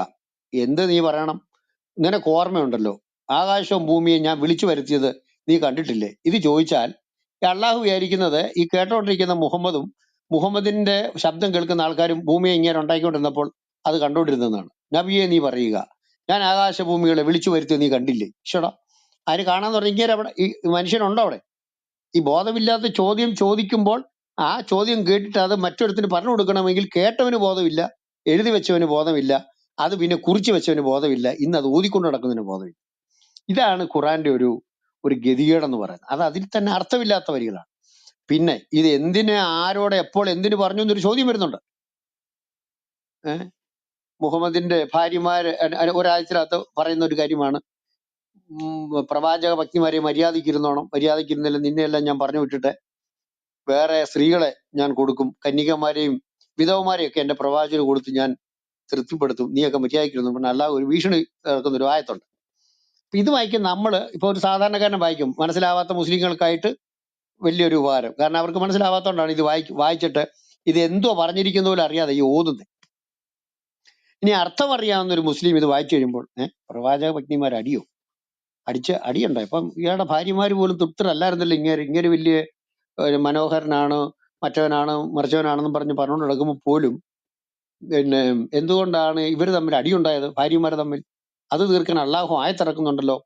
എന്ത് നീ പറയണം? നിനക്ക് ഓർമ്മയുണ്ടല്ലോ, ആകാശവും ഭൂമിയെ ഞാൻ വിളിച്ചു വരുത്തിയത് നീ കണ്ടിട്ടില്ലേ? ഇത് ചോദിച്ചാൽ അള്ളാഹു വിചാരിക്കുന്നത് ഈ കേട്ടോണ്ടിരിക്കുന്ന മുഹമ്മദിന്റെ ശബ്ദം കേൾക്കുന്ന ആൾക്കാരും ഭൂമിയെ ഇങ്ങനെ ഉണ്ടാക്കിക്കൊണ്ടിരുന്നപ്പോൾ അത് കണ്ടോണ്ടിരുന്നതാണ്. നബിയെ നീ പറയുക, ഞാൻ ആകാശഭൂമികളെ വിളിച്ചു വരുത്തിയത് നീ കണ്ടില്ലേ? ഈശ്വടാ, അതിന് കാണാന്ന് പറഞ്ഞാൽ ഇങ്ങനെ അവിടെ ഈ മനുഷ്യനുണ്ടോ അവിടെ? ഈ ബോധമില്ലാത്ത ചോദ്യം ചോദിക്കുമ്പോൾ ആ ചോദ്യം കേട്ടിട്ട് അത് മറ്റൊരുത്തിന് പറഞ്ഞു കൊടുക്കണമെങ്കിൽ കേട്ടവന് ബോധമില്ല, എഴുതി വെച്ചവന് ബോധമില്ല, അത് പിന്നെ കുറിച്ച് വെച്ചവന് ബോധമില്ല, ഇന്ന് അത് ഊതിക്കൊണ്ട് നടക്കുന്നതിന് ബോധമില്ല. ഇതാണ് ഖുറാന്റെ ഒരു ഒരു ഗതികേടെന്ന് പറയുന്നത്. അത് അതിൽ തന്നെ അർത്ഥമില്ലാത്ത വരികളാണ്. പിന്നെ ഇത് എന്തിന്, ആരോടെ, എപ്പോൾ, എന്തിനു പറഞ്ഞു എന്നൊരു ചോദ്യം വരുന്നുണ്ട്. ഏഹ് മുഹമ്മദിന്റെ ഭാര്യമാര് ഒരാഴ്ചക്കകത്ത് പറയുന്ന ഒരു കാര്യമാണ്, പ്രവാചക പത്നിമാരെ മര്യാദയ്ക്കിരുന്നോണം, മര്യാദയ്ക്കിരുന്നില്ല നിന്നെയെല്ലാം ഞാൻ പറഞ്ഞു വിട്ടിട്ട് വേറെ സ്ത്രീകളെ ഞാൻ കൊടുക്കും, കന്യകമാരെയും വിധവമാരെയും ഒക്കെ എന്റെ പ്രവാചകന് കൊടുത്ത് ഞാൻ തൃപ്തിപ്പെടുത്തും, നീയൊക്കെ മര്യാദയ്ക്കിരുന്നു പിന്നെ അല്ലാതെ ഒരു ഭീഷണി ഇറക്കുന്ന ഒരു ആയത്തുണ്ട്. അപ്പൊ ഇത് വായിക്കും നമ്മൾ, ഇപ്പൊ ഒരു സാധാരണക്കാരനെ വായിക്കും, മനസ്സിലാവാത്ത മുസ്ലിങ്ങൾക്കായിട്ട് വലിയൊരു ഉപകാരം. കാരണം അവർക്ക് മനസ്സിലാവാത്തതുകൊണ്ടാണ് ഇത് വായിച്ചിട്ട് ഇത് എന്തോ പറഞ്ഞിരിക്കുന്ന പോലെ അറിയാതെ ഈ ഓതുന്നത്. ഇനി അർത്ഥം അറിയാവുന്ന ഒരു മുസ്ലിം ഇത് വായിച്ചു കഴിയുമ്പോൾ പ്രവാചക പത്നിമാർ അടിയുണ്ടോ? ഇപ്പം ഇയാളുടെ ഭാര്യമാര് പോലും തൃപ്തരല്ലായിരുന്നല്ലോ ഇങ്ങനെ വലിയ മനോഹരനാണ്, മറ്റവനാണ്, മറിച്ചവനാണെന്നും പറഞ്ഞുകൊണ്ട് നടക്കുമ്പോൾ പോലും പിന്നെ എന്തുകൊണ്ടാണ് ഇവർ തമ്മിൽ അടിയുണ്ടായത്, ഭാര്യമാര് തമ്മിൽ? അത് തീർക്കാൻ അള്ളാഹു ആയത്തിറക്കുന്നുണ്ടല്ലോ.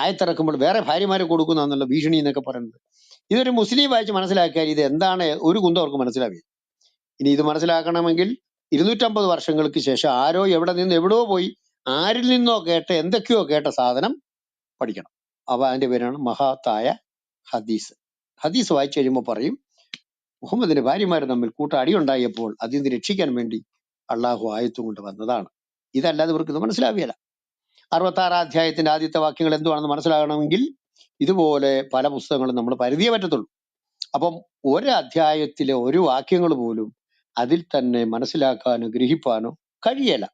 ആയത്തിറക്കുമ്പോൾ വേറെ ഭാര്യമാരെ കൊടുക്കുന്നതാണല്ലോ ഭീഷണി എന്നൊക്കെ പറയുന്നത്. ഇതൊരു മുസ്ലിം വായിച്ച് മനസ്സിലാക്കിയാൽ ഇത് എന്താണ് ഒരു കുന്തം അവർക്ക് മനസ്സിലാവില്ല. ഇനി ഇത് മനസ്സിലാക്കണമെങ്കിൽ 250 വർഷങ്ങൾക്ക് ശേഷം ആരോ എവിടെ നിന്ന് എവിടെയോ പോയി ആരിൽ നിന്നോ കേട്ട എന്തൊക്കെയോ കേട്ട സാധനം പഠിക്കണം. അപ്പൊ അതിന്റെ പേരാണ് മഹാത്തായ ഹദീസ്. ഹദീസ് വായിച്ചു കഴിയുമ്പോൾ പറയും മുഹമ്മദിന്റെ ഭാര്യമാര് തമ്മിൽ അടി ഉണ്ടായപ്പോൾ അതിൽ നിന്ന് രക്ഷിക്കാൻ വേണ്ടി അള്ളാഹു ആയത്തും കൊണ്ട് വന്നതാണ്. ഇതല്ലാതെ ഇവർക്ക് ഇത് മനസ്സിലാവില്ല. 66 അധ്യായത്തിന്റെ ആദ്യത്തെ വാക്യങ്ങൾ എന്തുവാണെന്ന് മനസ്സിലാകണമെങ്കിൽ ഇതുപോലെ പല പുസ്തകങ്ങളും നമ്മൾ പരിധിയേ പറ്റത്തുള്ളൂ. അപ്പം ഒരു അധ്യായത്തിലെ ഒരു വാക്യങ്ങൾ പോലും അതിൽ തന്നെ മനസ്സിലാക്കാനോ ഗ്രഹിപ്പാനോ കഴിയല.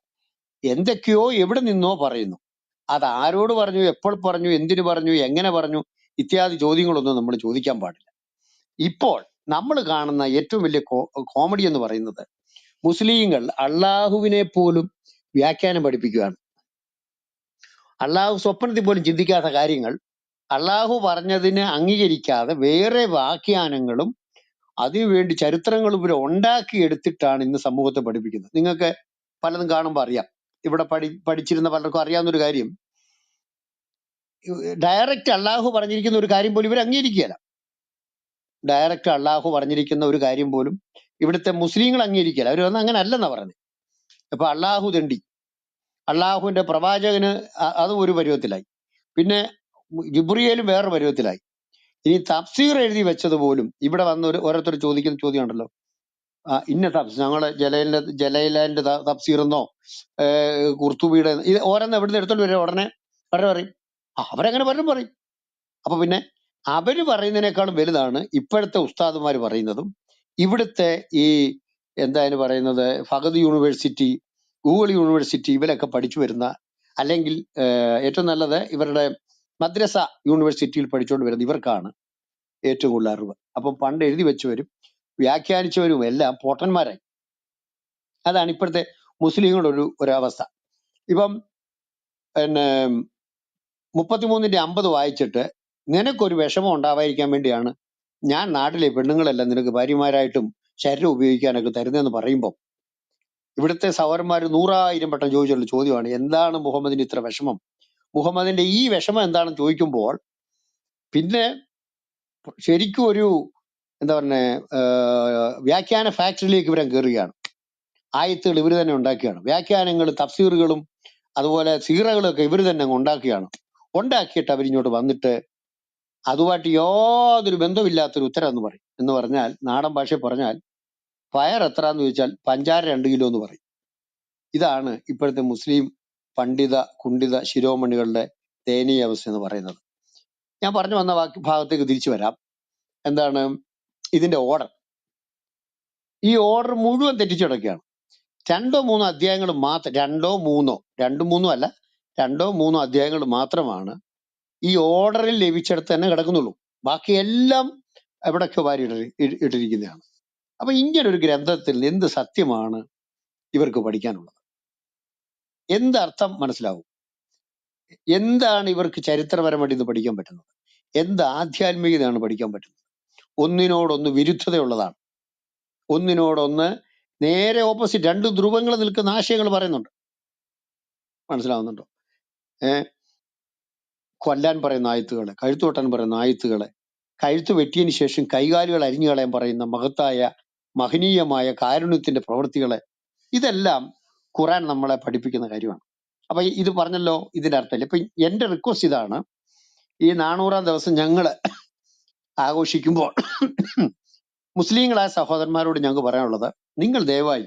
എന്തൊക്കെയോ എവിടെ നിന്നോ പറയുന്നു. അത് ആരോട് പറഞ്ഞു, എപ്പോൾ പറഞ്ഞു, എന്തിനു പറഞ്ഞു, എങ്ങനെ പറഞ്ഞു ഇത്യാദി ചോദ്യങ്ങളൊന്നും നമ്മൾ ചോദിക്കാൻ പാടില്ല. ഇപ്പോൾ നമ്മൾ കാണുന്ന ഏറ്റവും വലിയ കോമഡി എന്ന് പറയുന്നത് മുസ്ലിങ്ങൾ അള്ളാഹുവിനെ പോലും വ്യാഖ്യാനം പഠിപ്പിക്കുകയാണ്. അള്ളാഹു സ്വപ്നത്തിൽ പോലും ചിന്തിക്കാത്ത കാര്യങ്ങൾ അള്ളാഹു പറഞ്ഞതിനെ അംഗീകരിക്കാതെ വേറെ വ്യാഖ്യാനങ്ങളും അതിനുവേണ്ടി ചരിത്രങ്ങളും ഇവർ ഉണ്ടാക്കിയെടുത്തിട്ടാണ് ഇന്ന് സമൂഹത്തെ പഠിപ്പിക്കുന്നത്. നിങ്ങൾക്ക് പലതും കാണുമ്പോൾ അറിയാം. ഇവിടെ പഠിച്ചിരുന്ന പലർക്കും അറിയാവുന്ന ഒരു കാര്യം, ഡയറക്റ്റ് അള്ളാഹു പറഞ്ഞിരിക്കുന്ന ഒരു കാര്യം പോലും ഇവർ അംഗീകരിക്കുകയല്ല. ഡയറക്റ്റ് അള്ളാഹു പറഞ്ഞിരിക്കുന്ന ഒരു കാര്യം പോലും ഇവിടുത്തെ മുസ്ലിങ്ങൾ അംഗീകരിക്കുകയല്ല. അവർ വന്ന് അങ്ങനെ അല്ലെന്നാ പറഞ്ഞത്. ഇപ്പൊ അള്ളാഹു തെണ്ടി, അള്ളാഹുവിന്റെ പ്രവാചകന് അത് ഒരു പരുവത്തിലായി, പിന്നെ ജിബ്രിയേലും വേറെ പരുവത്തിലായി. ഇനി തഫ്സീർ എഴുതി വെച്ചത് പോലും ഇവിടെ വന്ന് ഓരോരുത്തർ ചോദിക്കുന്ന ചോദ്യം ഉണ്ടല്ലോ, ഇന്ന തഫ്സീർ ഞങ്ങള് ജലൈലാന്റെ തഫ്സീർ എന്നോ കുർത്തുബിയുടെ ഇത് ഓരോന്ന് എവിടുന്ന് എടുത്തോണ്ട് വരും ഉടനെ പറയും അവരങ്ങനെ പലരും പറയും. അപ്പൊ പിന്നെ അവര് പറയുന്നതിനേക്കാളും വലുതാണ് ഇപ്പോഴത്തെ ഉസ്താദുമാർ പറയുന്നതും ഇവിടുത്തെ ഈ എന്തായാലും പറയുന്നത് ഫഹദ് യൂണിവേഴ്സിറ്റി, ഗൂഗിൾ യൂണിവേഴ്സിറ്റി ഇവരൊക്കെ പഠിച്ചു വരുന്ന, അല്ലെങ്കിൽ ഏറ്റവും നല്ലത് ഇവരുടെ മദ്രസ യൂണിവേഴ്സിറ്റിയിൽ പഠിച്ചുകൊണ്ട് വരുന്ന ഇവർക്കാണ് ഏറ്റവും കൂടുതൽ അറിവ്. അപ്പം പണ്ട് എഴുതി വെച്ചവരും വ്യാഖ്യാനിച്ചവരും എല്ലാം പൊട്ടന്മാരായി. അതാണ് ഇപ്പോഴത്തെ മുസ്ലിങ്ങളുടെ ഒരവസ്ഥ. ഇപ്പം പിന്നെ 33-50 വായിച്ചിട്ട് നിനക്കൊരു വിഷമം ഉണ്ടാവാതിരിക്കാൻ വേണ്ടിയാണ് ഞാൻ നാട്ടിലെ പെണ്ണുങ്ങളെല്ലാം നിനക്ക് ഭാര്യമാരായിട്ടും ശരീരം ഉപയോഗിക്കാനൊക്കെ തരുന്നതെന്ന് പറയുമ്പോൾ ഇവിടുത്തെ സഹോദരന്മാർ 100,000 വട്ടം ചോദിച്ചുള്ള ചോദ്യമാണ്, എന്താണ് മുഹമ്മദിന് ഇത്ര വിഷമം? മുഹമ്മദിന്റെ ഈ വിഷമം എന്താണെന്ന് ചോദിക്കുമ്പോൾ പിന്നെ ശരിക്കും ഒരു എന്താ പറഞ്ഞ വ്യാഖ്യാന ഫാക്ടറിയിലേക്ക് ഇവരെ കയറുകയാണ്. ആയത്തുകൾ ഇവർ തന്നെ ഉണ്ടാക്കുകയാണ്, വ്യാഖ്യാനങ്ങൾ തഫ്സീറുകളും അതുപോലെ സീറകളും ഒക്കെ ഇവർ തന്നെ ഉണ്ടാക്കുകയാണ്. ഉണ്ടാക്കിയിട്ട് അവരിങ്ങോട്ട് വന്നിട്ട് അതുമായിട്ട് യാതൊരു ബന്ധമില്ലാത്തൊരു ഉത്തരം എന്ന് പറയും. എന്ന് പറഞ്ഞാൽ നാടൻ ഭാഷയിൽ പറഞ്ഞാൽ പയർ എത്ര എന്ന് ചോദിച്ചാൽ പഞ്ചാര 2 കിലോ എന്ന് പറയും. ഇതാണ് ഇപ്പോഴത്തെ മുസ്ലിം പണ്ഡിത കുണ്ഡിത ശിരോമണികളുടെ ദയനീയ അവസ്ഥ എന്ന് പറയുന്നത്. ഞാൻ പറഞ്ഞു വന്ന ഭാഗത്തേക്ക് തിരിച്ചു വരാം. എന്താണ് ഇതിന്റെ ഓർഡർ? ഈ ഓർഡർ മുഴുവൻ തെറ്റിച്ചടക്കുകയാണ്. 2-3 അധ്യായങ്ങൾ മാത്രം, 2-3 അല്ല, 2-3 അധ്യായങ്ങൾ മാത്രമാണ് ഈ ഓർഡറിൽ ലഭിച്ചിടത്ത് തന്നെ കിടക്കുന്നുള്ളൂ. ബാക്കിയെല്ലാം എവിടൊക്കെ വാരി ഇട്ടിരിക്കുന്നതാണ്. അപ്പൊ ഇങ്ങനെ ഒരു ഗ്രന്ഥത്തിൽ എന്ത് സത്യമാണ് ഇവർക്ക് പഠിക്കാനുള്ളത്? എന്ത് അർത്ഥം മനസ്സിലാവും? എന്താണ് ഇവർക്ക് ചരിത്രപരമായിട്ട് ഇത് പഠിക്കാൻ പറ്റുന്നത്? എന്ത് ആധ്യാത്മികതയാണ് പഠിക്കാൻ പറ്റുന്നത്? ഒന്നിനോടൊന്ന് വിരുദ്ധതയുള്ളതാണ്, ഒന്നിനോടൊന്ന് നേരെ ഓപ്പോസിറ്റ്, 2 ധ്രുവങ്ങൾ നിൽക്കുന്ന ആശയങ്ങൾ പറയുന്നുണ്ട്. മനസ്സിലാവുന്നുണ്ടോ? കൊല്ലാൻ പറയുന്ന ആയത്തുകളെ, കഴുത്തു വെട്ടാൻ പറയുന്ന ആയത്തുകളെ, കഴുത്ത് വെട്ടിയതിന് ശേഷം കൈകാലുകൾ അരിഞ്ഞു കളയാൻ പറയുന്ന മഹത്തായ മഹനീയമായ കാരുണ്യത്തിന്റെ പ്രവൃത്തികളെ, ഇതെല്ലാം ഖുറാൻ നമ്മളെ പഠിപ്പിക്കുന്ന കാര്യമാണ്. അപ്പൊ ഇത് പറഞ്ഞല്ലോ ഇതിന്റെ അർത്ഥമില്ല. ഇപ്പൊ എന്റെ റിക്വസ്റ്റ് ഇതാണ്, ഈ 400-ാം ദിവസം ഞങ്ങൾ ആഘോഷിക്കുമ്പോൾ മുസ്ലിങ്ങളായ സഹോദരന്മാരോട് ഞങ്ങൾക്ക് പറയാനുള്ളത്, നിങ്ങൾ ദയവായി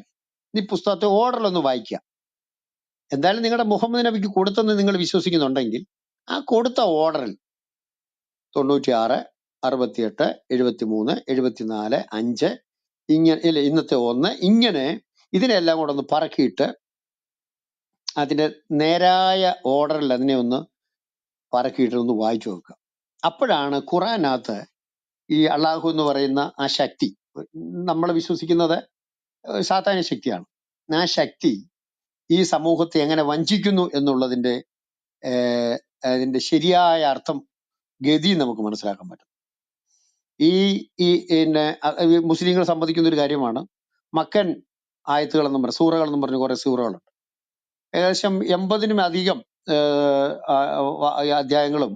ഈ പുസ്തകത്തെ ഓർഡറിലൊന്ന് വായിക്കുക. എന്തായാലും നിങ്ങളുടെ മുഹമ്മദ് നബിക്ക് കൊടുത്തെന്ന് നിങ്ങൾ വിശ്വസിക്കുന്നുണ്ടെങ്കിൽ ആ കൊടുത്ത ഓർഡറിൽ 96, 68, 73, 74, 5 ഇങ്ങനെ, ഇല്ല ഇന്നത്തെ 1 ഇങ്ങനെ ഇതിനെല്ലാം കൂടെ ഒന്ന് പറക്കിയിട്ട് അതിന്റെ നേരായ ഓർഡറിൽ അതിനെ ഒന്ന് പറക്കിയിട്ട് ഒന്ന് വായിച്ചു നോക്കുക. അപ്പോഴാണ് ഖുറാനകത്ത് ഈ അള്ളാഹു എന്ന് പറയുന്ന ആ ശക്തി, നമ്മൾ വിശ്വസിക്കുന്നത് സാത്താന്യ ശക്തിയാണ്, ആ ശക്തി ഈ സമൂഹത്തെ എങ്ങനെ വഞ്ചിക്കുന്നു എന്നുള്ളതിന്റെ അതിന്റെ ശരിയായ അർത്ഥം, ഗതി നമുക്ക് മനസ്സിലാക്കാൻ പറ്റും. ഈ ഈ പിന്നെ മുസ്ലിങ്ങൾ സമ്മതിക്കുന്ന ഒരു കാര്യമാണ് മക്കൻ ആയത്തുകൾ എന്നും പറഞ്ഞ സൂറകൾ എന്നും പറഞ്ഞ് കുറെ സൂറകളുണ്ട്. ഏകദേശം 80-നും അധികം അധ്യായങ്ങളും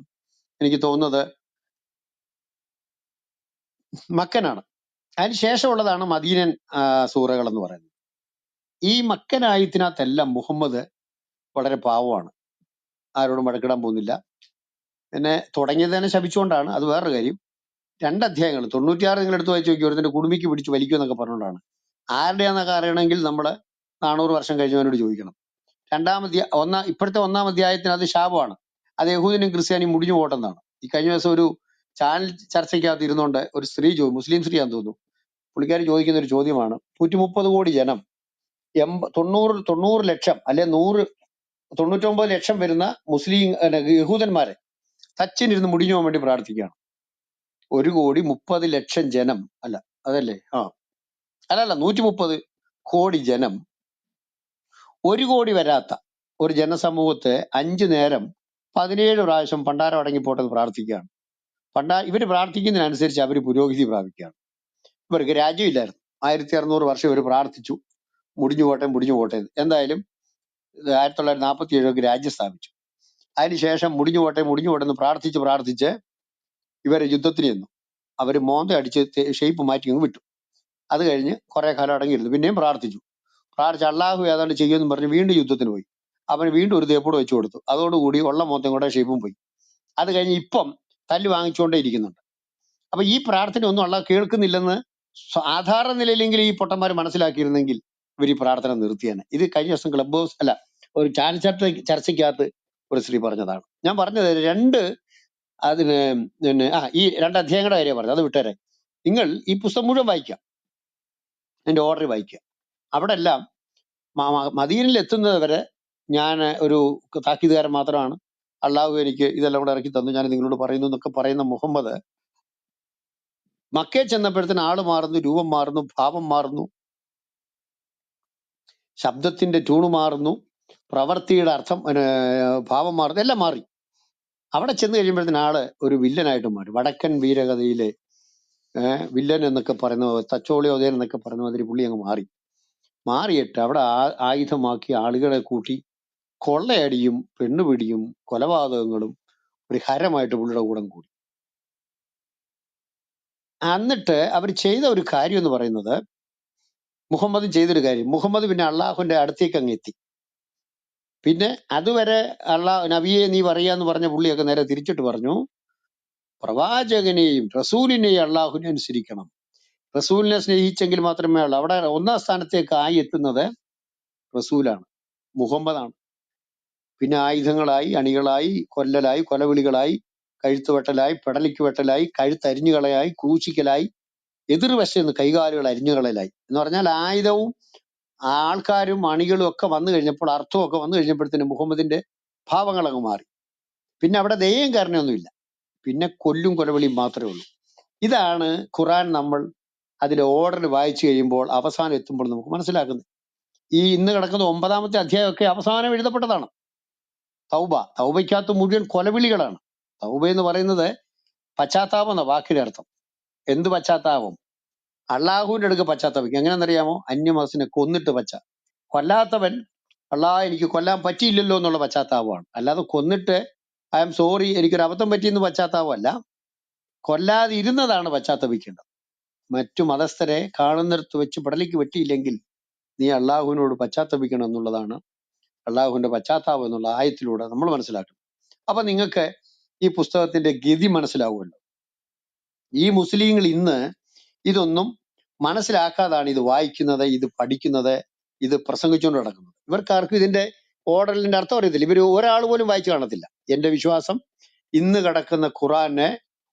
എനിക്ക് തോന്നുന്നത് മക്കനാണ്. അതിന് ശേഷമുള്ളതാണ് മദീനൻ സൂറകൾ എന്ന് പറയുന്നത്. ഈ മക്കൻ ആയത്തിനകത്തെല്ലാം മുഹമ്മദ് വളരെ പാവമാണ്, ആരോടും വഴക്കിടാൻ പോകുന്നില്ല. പിന്നെ തുടങ്ങിയത് തന്നെ ശപിച്ചുകൊണ്ടാണ്, അത് വേറൊരു കാര്യം. 2 അധ്യായങ്ങൾ 96 നിങ്ങൾ എടുത്ത് വായിച്ച് നോക്കി, ഒരുത്തിന്റെ കുടുംബിക്ക് പിടിച്ച് വലിക്കും എന്നൊക്കെ പറഞ്ഞുകൊണ്ടാണ്. ആരുടെയാന്നൊക്കെ അറിയണമെങ്കിൽ നമ്മൾ 400 വർഷം കഴിഞ്ഞവനോട് ചോദിക്കണം. ഇപ്പോഴത്തെ 1-ാം അധ്യായത്തിന് അത് ശാപമാണ്, അത് യഹൂദനും ക്രിസ്ത്യാനിയും മുടിഞ്ഞു പോട്ടെന്നാണ്. ഈ കഴിഞ്ഞ ദിവസം ഒരു ചാനൽ ചർച്ചയ്ക്കകത്ത് ഇരുന്നുകൊണ്ട് ഒരു സ്ത്രീ മുസ്ലിം സ്ത്രീയാന്ന് തോന്നുന്നു, പുള്ളിക്കാരി ചോദിക്കുന്ന ഒരു ചോദ്യമാണ്, 130 കോടി ജനം 90 ലക്ഷം അല്ലെ 99 ലക്ഷം വരുന്ന മുസ്ലിം യഹൂദന്മാരെ തച്ചിനിരുന്ന് മുടിഞ്ഞു പോകാൻ വേണ്ടി പ്രാർത്ഥിക്കുകയാണ്. 130 ലക്ഷം ജനം, അല്ല അതല്ലേ, അല്ലല്ല 130 കോടി ജനം, 1 കോടി വരാത്ത ഒരു ജനസമൂഹത്തെ 5 നേരം 17 പ്രാവശ്യം പണ്ടാരം അടങ്ങിപ്പോട്ടെന്ന് പ്രാർത്ഥിക്കുകയാണ്. ഇവര് പ്രാർത്ഥിക്കുന്നതിനനുസരിച്ച് അവർ പുരോഗതി പ്രാപിക്കുകയാണ്. ഇവർക്ക് രാജ്യമില്ലായിരുന്നു, 1600 വർഷം ഇവർ പ്രാർത്ഥിച്ചു മുടിഞ്ഞു പോട്ടെ. എന്തായാലും 1947 രാജ്യം സ്ഥാപിച്ചു. അതിനുശേഷം മുടിഞ്ഞു പോട്ടെ എന്ന് പ്രാർത്ഥിച്ച് ഇവരെ യുദ്ധത്തിന് ചെന്നു. അവർ മോന്ത അടിച്ച് ഷേപ്പ് മാറ്റി അങ്ങ് വിട്ടു. അത് കഴിഞ്ഞ് കുറെ കാലം അടങ്ങിയിരുന്നു, പിന്നെയും പ്രാർത്ഥിച്ച് അള്ളാഹു ഏതാണ്ട് ചെയ്യുമെന്ന് പറഞ്ഞ് വീണ്ടും യുദ്ധത്തിന് പോയി. അവന് വീണ്ടും ഒരു തേപ്പോട് വെച്ചു കൊടുത്തു. അതോടുകൂടി ഉള്ള മോന്തം കൂടെ ഷേപ്പും പോയി. അത് കഴിഞ്ഞ് ഇപ്പം തല്ല് വാങ്ങിച്ചുകൊണ്ടേ ഇരിക്കുന്നുണ്ട്. അപ്പൊ ഈ പ്രാർത്ഥന ഒന്നും അള്ളാഹ് കേൾക്കുന്നില്ലെന്ന് സാധാരണ നിലയിലെങ്കിൽ ഈ പൊട്ടന്മാർ മനസ്സിലാക്കിയിരുന്നെങ്കിൽ ഇവർ ഈ പ്രാർത്ഥന നിർത്തിയാണ്. ഇത് കഴിഞ്ഞ ദിവസം ക്ലബ് ഹൗസ് അല്ല ഒരു ചാനൽ ചർച്ചയ്ക്കകത്ത് ഒരു സ്ത്രീ പറഞ്ഞതാണ്. ഞാൻ പറഞ്ഞത് ഈ 2 അധ്യായങ്ങളുടെ കാര്യം പറഞ്ഞത്, അത് വിട്ടേരെ. നിങ്ങൾ ഈ പുസ്തകം മുഴുവൻ വായിക്കുക, അതിന്റെ ഓർഡർ വായിക്കുക. അവിടെ എല്ലാം മദീനയിൽ എത്തുന്നത് വരെ ഞാൻ ഒരു താക്കീതുകാരൻ മാത്രമാണ്, അള്ളാഹു എനിക്ക് ഇതെല്ലാം കൂടെ ഇറക്കി തന്നു, ഞാൻ നിങ്ങളോട് പറയുന്നു എന്നൊക്കെ പറയുന്ന മുഹമ്മദ് മക്കയെ ചെന്നപ്പോഴത്തേന് ആള് മാറുന്നു, രൂപം മാറുന്നു, ഭാവം മാറുന്നു, ശബ്ദത്തിന്റെ ട്യൂണ് മാറുന്നു, പ്രവൃത്തിയുടെ അർത്ഥം ഭാവം മാറുന്നു, എല്ലാം മാറി. അവിടെ ചെന്ന് കഴിയുമ്പോഴത്തേന് ആള് ഒരു വില്ലനായിട്ട് മാറി. വടക്കൻ വീരകഥയിലെ വില്ലൻ എന്നൊക്കെ പറയുന്ന തച്ചോളിയോദയൻ എന്നൊക്കെ പറയുന്ന മാതിരി പുള്ളി അങ്ങ് മാറിയിട്ട് അവിടെ ആയുധമാക്കി ആളുകളെ കൂട്ടി കൊള്ളയടിയും പെണ്ണുപിടിയും കൊലപാതകങ്ങളും ഒരു ഹരമായിട്ട് പുള്ളിയുടെ കൂടെ കൂടി. എന്നിട്ട് അവർ ചെയ്ത ഒരു കാര്യം എന്ന് പറയുന്നത്, മുഹമ്മദ് ചെയ്തൊരു കാര്യം, മുഹമ്മദ് പിന്നെ അള്ളാഹുവിന്റെ അടുത്തേക്ക് അങ്ങ് എത്തി. പിന്നെ അതുവരെ നബിയെ നീ പറയാന്ന് പറഞ്ഞ പുള്ളിയൊക്കെ നേരെ തിരിച്ചിട്ട് പറഞ്ഞു, പ്രവാചകനെയും റസൂലിനെയും അള്ളാഹുവിനെ അനുസരിക്കണം, റസൂലിനെ സ്നേഹിച്ചെങ്കിൽ മാത്രമേ ഉള്ളൂ. അവിടെ 1-ാം സ്ഥാനത്തേക്ക് ആയി എത്തുന്നത് റസൂലാണ്, മുഹമ്മദാണ്. പിന്നെ ആയുധങ്ങളായി, അണികളായി, കൊല്ലലായി, കൊലവിളികളായി, കഴുത്തുവെട്ടലായി, പെടലിക്ക് വെട്ടലായി, കഴുത്തരിഞ്ഞുകളയായി, ക്രൂശിക്കലായി, എതിർവശത്ത് കൈകാലുകൾ അരിഞ്ഞുകളലായി. എന്ന് പറഞ്ഞാൽ ആയുധവും ആൾക്കാരും അണികളും ഒക്കെ വന്നു കഴിഞ്ഞപ്പോൾ, അർത്ഥമൊക്കെ വന്നു കഴിഞ്ഞപ്പോഴത്തേന് മുഹമ്മദിന്റെ ഭാവങ്ങൾ അങ്ങ് മാറി. പിന്നെ അവിടെ ദയയും കാരണമൊന്നുമില്ല, പിന്നെ കൊല്ലും കൊലവിളിയും മാത്രമേ ഉള്ളൂ. ഇതാണ് ഖുറാൻ നമ്മൾ അതിന്റെ ഓർഡർ വായിച്ചു കഴിയുമ്പോൾ അവസാനം എത്തുമ്പോൾ നമുക്ക് മനസ്സിലാക്കുന്നത്. ഈ ഇന്ന് കിടക്കുന്ന 9-ാമത്തെ അധ്യായമൊക്കെ അവസാനം എഴുതപ്പെട്ടതാണ്. തൗബയ്ക്കകത്ത് മുഴുവൻ കൊലവിളികളാണ്. തൗബ എന്ന് പറയുന്നത് പശ്ചാത്താപം എന്ന വാക്കിന്റെ അർത്ഥം. എന്ത് പശ്ചാത്താപം? അള്ളാഹുവിന്റെ അടുക്ക് പശ്ചാത്തപിക്കും. എങ്ങനെയെന്നറിയാമോ? അന്യമതത്തിനെ കൊന്നിട്ട് കൊല്ലാത്തവൻ എനിക്ക് കൊല്ലാൻ പറ്റിയില്ലല്ലോ എന്നുള്ള പശ്ചാത്താപമാണ്. അല്ലാതെ കൊന്നിട്ട് ഐ എം സോറി എനിക്കൊരു അബദ്ധം പറ്റിയെന്ന് പശ്ചാത്താപമല്ല. കൊല്ലാതെ ഇരുന്നതാണ് പശ്ചാത്തപിക്കേണ്ടത്. മറ്റു മതസ്ഥരെ കാണുന്നിടത്ത് വെച്ച് പടലിക്ക് വെട്ടിയില്ലെങ്കിൽ നീ അള്ളാഹുവിനോട് പശ്ചാത്തപിക്കണം എന്നുള്ളതാണ് അള്ളാഹുവിന്റെ പശ്ചാത്താപം എന്നുള്ള ആയത്തിലൂടെ നമ്മൾ മനസ്സിലാക്കണം. അപ്പൊ നിങ്ങൾക്ക് ഈ പുസ്തകത്തിന്റെ ഗതി മനസ്സിലാവുമല്ലോ. ഈ മുസ്ലിങ്ങൾ ഇന്ന് ഇതൊന്നും മനസ്സിലാക്കാതാണ് ഇത് വായിക്കുന്നത്, ഇത് പഠിക്കുന്നത്, ഇത് പ്രസംഗിച്ചുകൊണ്ട് നടക്കുന്നത്. ഇവർക്കാർക്കും ഇതിന്റെ ഓർഡറിന്റെ അർത്ഥം അറിയത്തില്ല. ഇവർ ഒരാൾ പോലും വായിച്ചു കാണത്തില്ല. എന്റെ വിശ്വാസം ഇന്ന് കിടക്കുന്ന ഖുറാനെ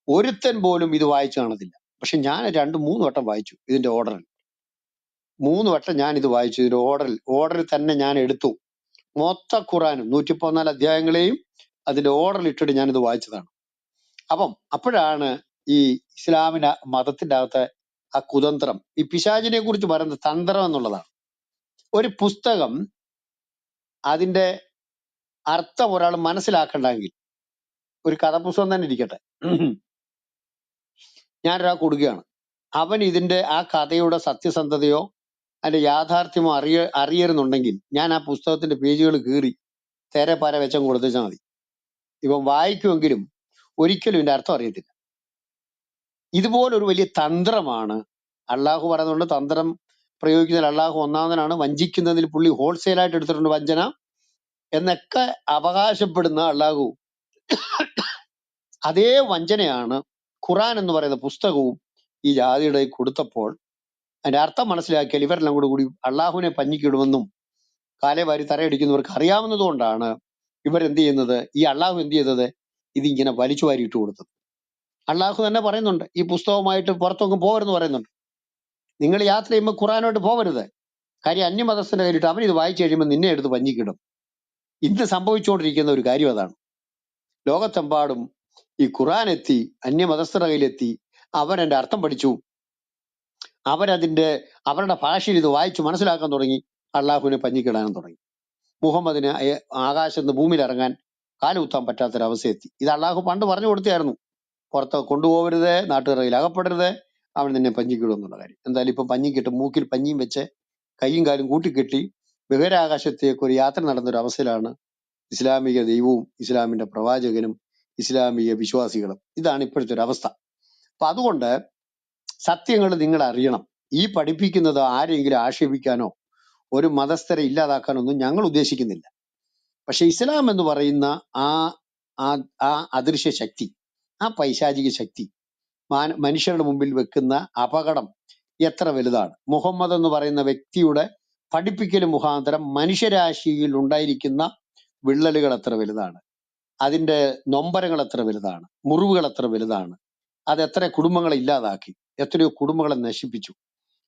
ഒരുത്തൻ പോലും ഇത് വായിച്ചു കാണത്തില്ല. പക്ഷെ ഞാൻ 2-3 വട്ടം വായിച്ചു ഇതിന്റെ ഓർഡറിൽ. 3 വട്ടം ഞാൻ ഇത് വായിച്ചു. ഇതിന്റെ ഓർഡറിൽ തന്നെ ഞാൻ എടുത്തു. മൊത്ത ഖുറാനും 114 അധ്യായങ്ങളെയും അതിന്റെ ഓർഡറിൽ ഇട്ടിട്ട് ഞാനിത് വായിച്ചതാണ്. അപ്പോഴാണ് ഈ ഇസ്ലാമിന്റെ മതത്തിന്റെ അകത്തെ ആ കുതന്ത്രം, ഈ പിശാചിനെ കുറിച്ച് പറയുന്നത് തന്ത്രം എന്നുള്ളതാണ്. ഒരു പുസ്തകം അതിന്റെ അർത്ഥം ഒരാൾ മനസ്സിലാക്കണ്ടെങ്കിൽ, ഒരു കഥപുസ്തകം തന്നെ ഇരിക്കട്ടെ, ഞാനൊരാൾ കൊടുക്കുകയാണ്, അവൻ ഇതിന്റെ ആ കഥയുടെ സത്യസന്ധതയോ അതിന്റെ യാഥാർത്ഥ്യമോ അറിയരുന്നുണ്ടെങ്കിൽ ഞാൻ ആ പുസ്തകത്തിന്റെ പേജുകൾ കീറി തെരെ പാര വെച്ചം കൊടുത്തേച്ചാൽ മതി. ഇവൻ വായിക്കുമെങ്കിലും ഒരിക്കലും ഇതിന്റെ അർത്ഥം അറിയത്തില്ല. ഇതുപോലൊരു വലിയ തന്ത്രമാണ് അള്ളാഹു പറയുന്നുണ്ട്. തന്ത്രം പ്രയോഗിക്കുന്നതിൽ അള്ളാഹു ഒന്നാമനാണ്, വഞ്ചിക്കുന്നതിൽ പുള്ളി ഹോൾസെയിലായിട്ട് എടുത്തിട്ടുണ്ട് വഞ്ചന എന്നൊക്കെ അവകാശപ്പെടുന്ന അള്ളാഹു, അതേ വഞ്ചനയാണ് ഖുറാൻ എന്ന് പറയുന്ന പുസ്തകവും ഈ ജാതിയുടെ കൊടുത്തപ്പോൾ അതിന്റെ അർത്ഥം മനസ്സിലാക്കിയാൽ ഇവരെല്ലാം കൂടി അള്ളാഹുവിനെ പഞ്ഞിക്കിടുമെന്നും കാലേ വാരി തറയടിക്കുന്നവർക്ക് അറിയാവുന്നത് കൊണ്ടാണ് ഇവരെന്ത് ചെയ്യുന്നത്, ഈ അള്ളാഹു എന്ത് ചെയ്തത്, ഇതിങ്ങനെ വലിച്ചു വാരി ഇട്ട് കൊടുത്തത്. അള്ളാഹു തന്നെ പറയുന്നുണ്ട്, ഈ പുസ്തകവുമായിട്ട് പുറത്തൊന്നും പോകരുതെന്ന് പറയുന്നുണ്ട്. നിങ്ങൾ യാത്ര ചെയ്യുമ്പോൾ ഖുറാനായിട്ട് പോകരുത്. കാര്യം അന്യമതസ്ഥന്റെ കയ്യിലിട്ട് അവൻ ഇത് വായിച്ചു കഴിയുമ്പോൾ നിന്നെ എടുത്ത് പഞ്ഞിക്കിടും. ഇന്ന് സംഭവിച്ചുകൊണ്ടിരിക്കുന്ന ഒരു കാര്യം അതാണ്. ലോകത്തെമ്പാടും ഈ ഖുറാൻ എത്തി, അന്യമതസ്ഥരുടെ കയ്യിലെത്തി, അവരെന്റെ അർത്ഥം പഠിച്ചു, അവരുടെ ഭാഷയിൽ ഇത് വായിച്ചു മനസ്സിലാക്കാൻ തുടങ്ങി, അള്ളാഹുവിനെ പഞ്ഞിക്കിടാനും തുടങ്ങി. മുഹമ്മദിന് ആകാശത്ത് നിന്ന് ഭൂമിയിൽ ഇറങ്ങാൻ കാലുകുത്താൻ പറ്റാത്തൊരവസ്ഥ എത്തി. ഇത് അള്ളാഹു പണ്ട് പറഞ്ഞു കൊടുത്തായിരുന്നു, പുറത്ത് കൊണ്ടുപോകരുത്, നാട്ടുകാരുടെ കയ്യിൽ അകപ്പെടരുത്, അവൻ നിന്നെ പഞ്ഞിക്കിടും എന്നുള്ള കാര്യം. എന്തായാലും ഇപ്പൊ പഞ്ഞിക്കിട്ട് മൂക്കിൽ പഞ്ഞിയും വെച്ച് കൈയും കാലും കൂട്ടിക്കെട്ടി ബഹിരാകാശത്തേക്ക് ഒരു യാത്ര നടന്നൊരു അവസ്ഥയിലാണ് ഇസ്ലാമിക ദൈവവും ഇസ്ലാമിന്റെ പ്രവാചകനും ഇസ്ലാമിക വിശ്വാസികളും. ഇതാണ് ഇപ്പോഴത്തെ ഒരു അവസ്ഥ. അപ്പൊ അതുകൊണ്ട് സത്യങ്ങൾ നിങ്ങൾ അറിയണം. ഈ പഠിപ്പിക്കുന്നത് ആരെങ്കിലും ആക്ഷേപിക്കാനോ ഒരു മതസ്ഥരെ ഇല്ലാതാക്കാനോ ഒന്നും ഞങ്ങൾ ഉദ്ദേശിക്കുന്നില്ല. പക്ഷെ ഇസ്ലാം എന്ന് പറയുന്ന ആ ആ അദൃശ്യ ശക്തി, ആ പൈശാചിക ശക്തി മനുഷ്യരുടെ മുമ്പിൽ വെക്കുന്ന അപകടം എത്ര വലുതാണ്. മുഹമ്മദ് എന്ന് പറയുന്ന വ്യക്തിയുടെ പഠിപ്പിക്കൽ മുഖാന്തരം മനുഷ്യരാശിയിൽ ഉണ്ടായിരിക്കുന്ന വിള്ളലുകൾ എത്ര വലുതാണ്, അതിന്റെ നൊമ്പരങ്ങൾ എത്ര വലുതാണ്, മുറിവുകൾ എത്ര വലുതാണ്, അത് എത്ര കുടുംബങ്ങളെ ഇല്ലാതാക്കി, എത്രയോ കുടുംബങ്ങളെ നശിപ്പിച്ചു,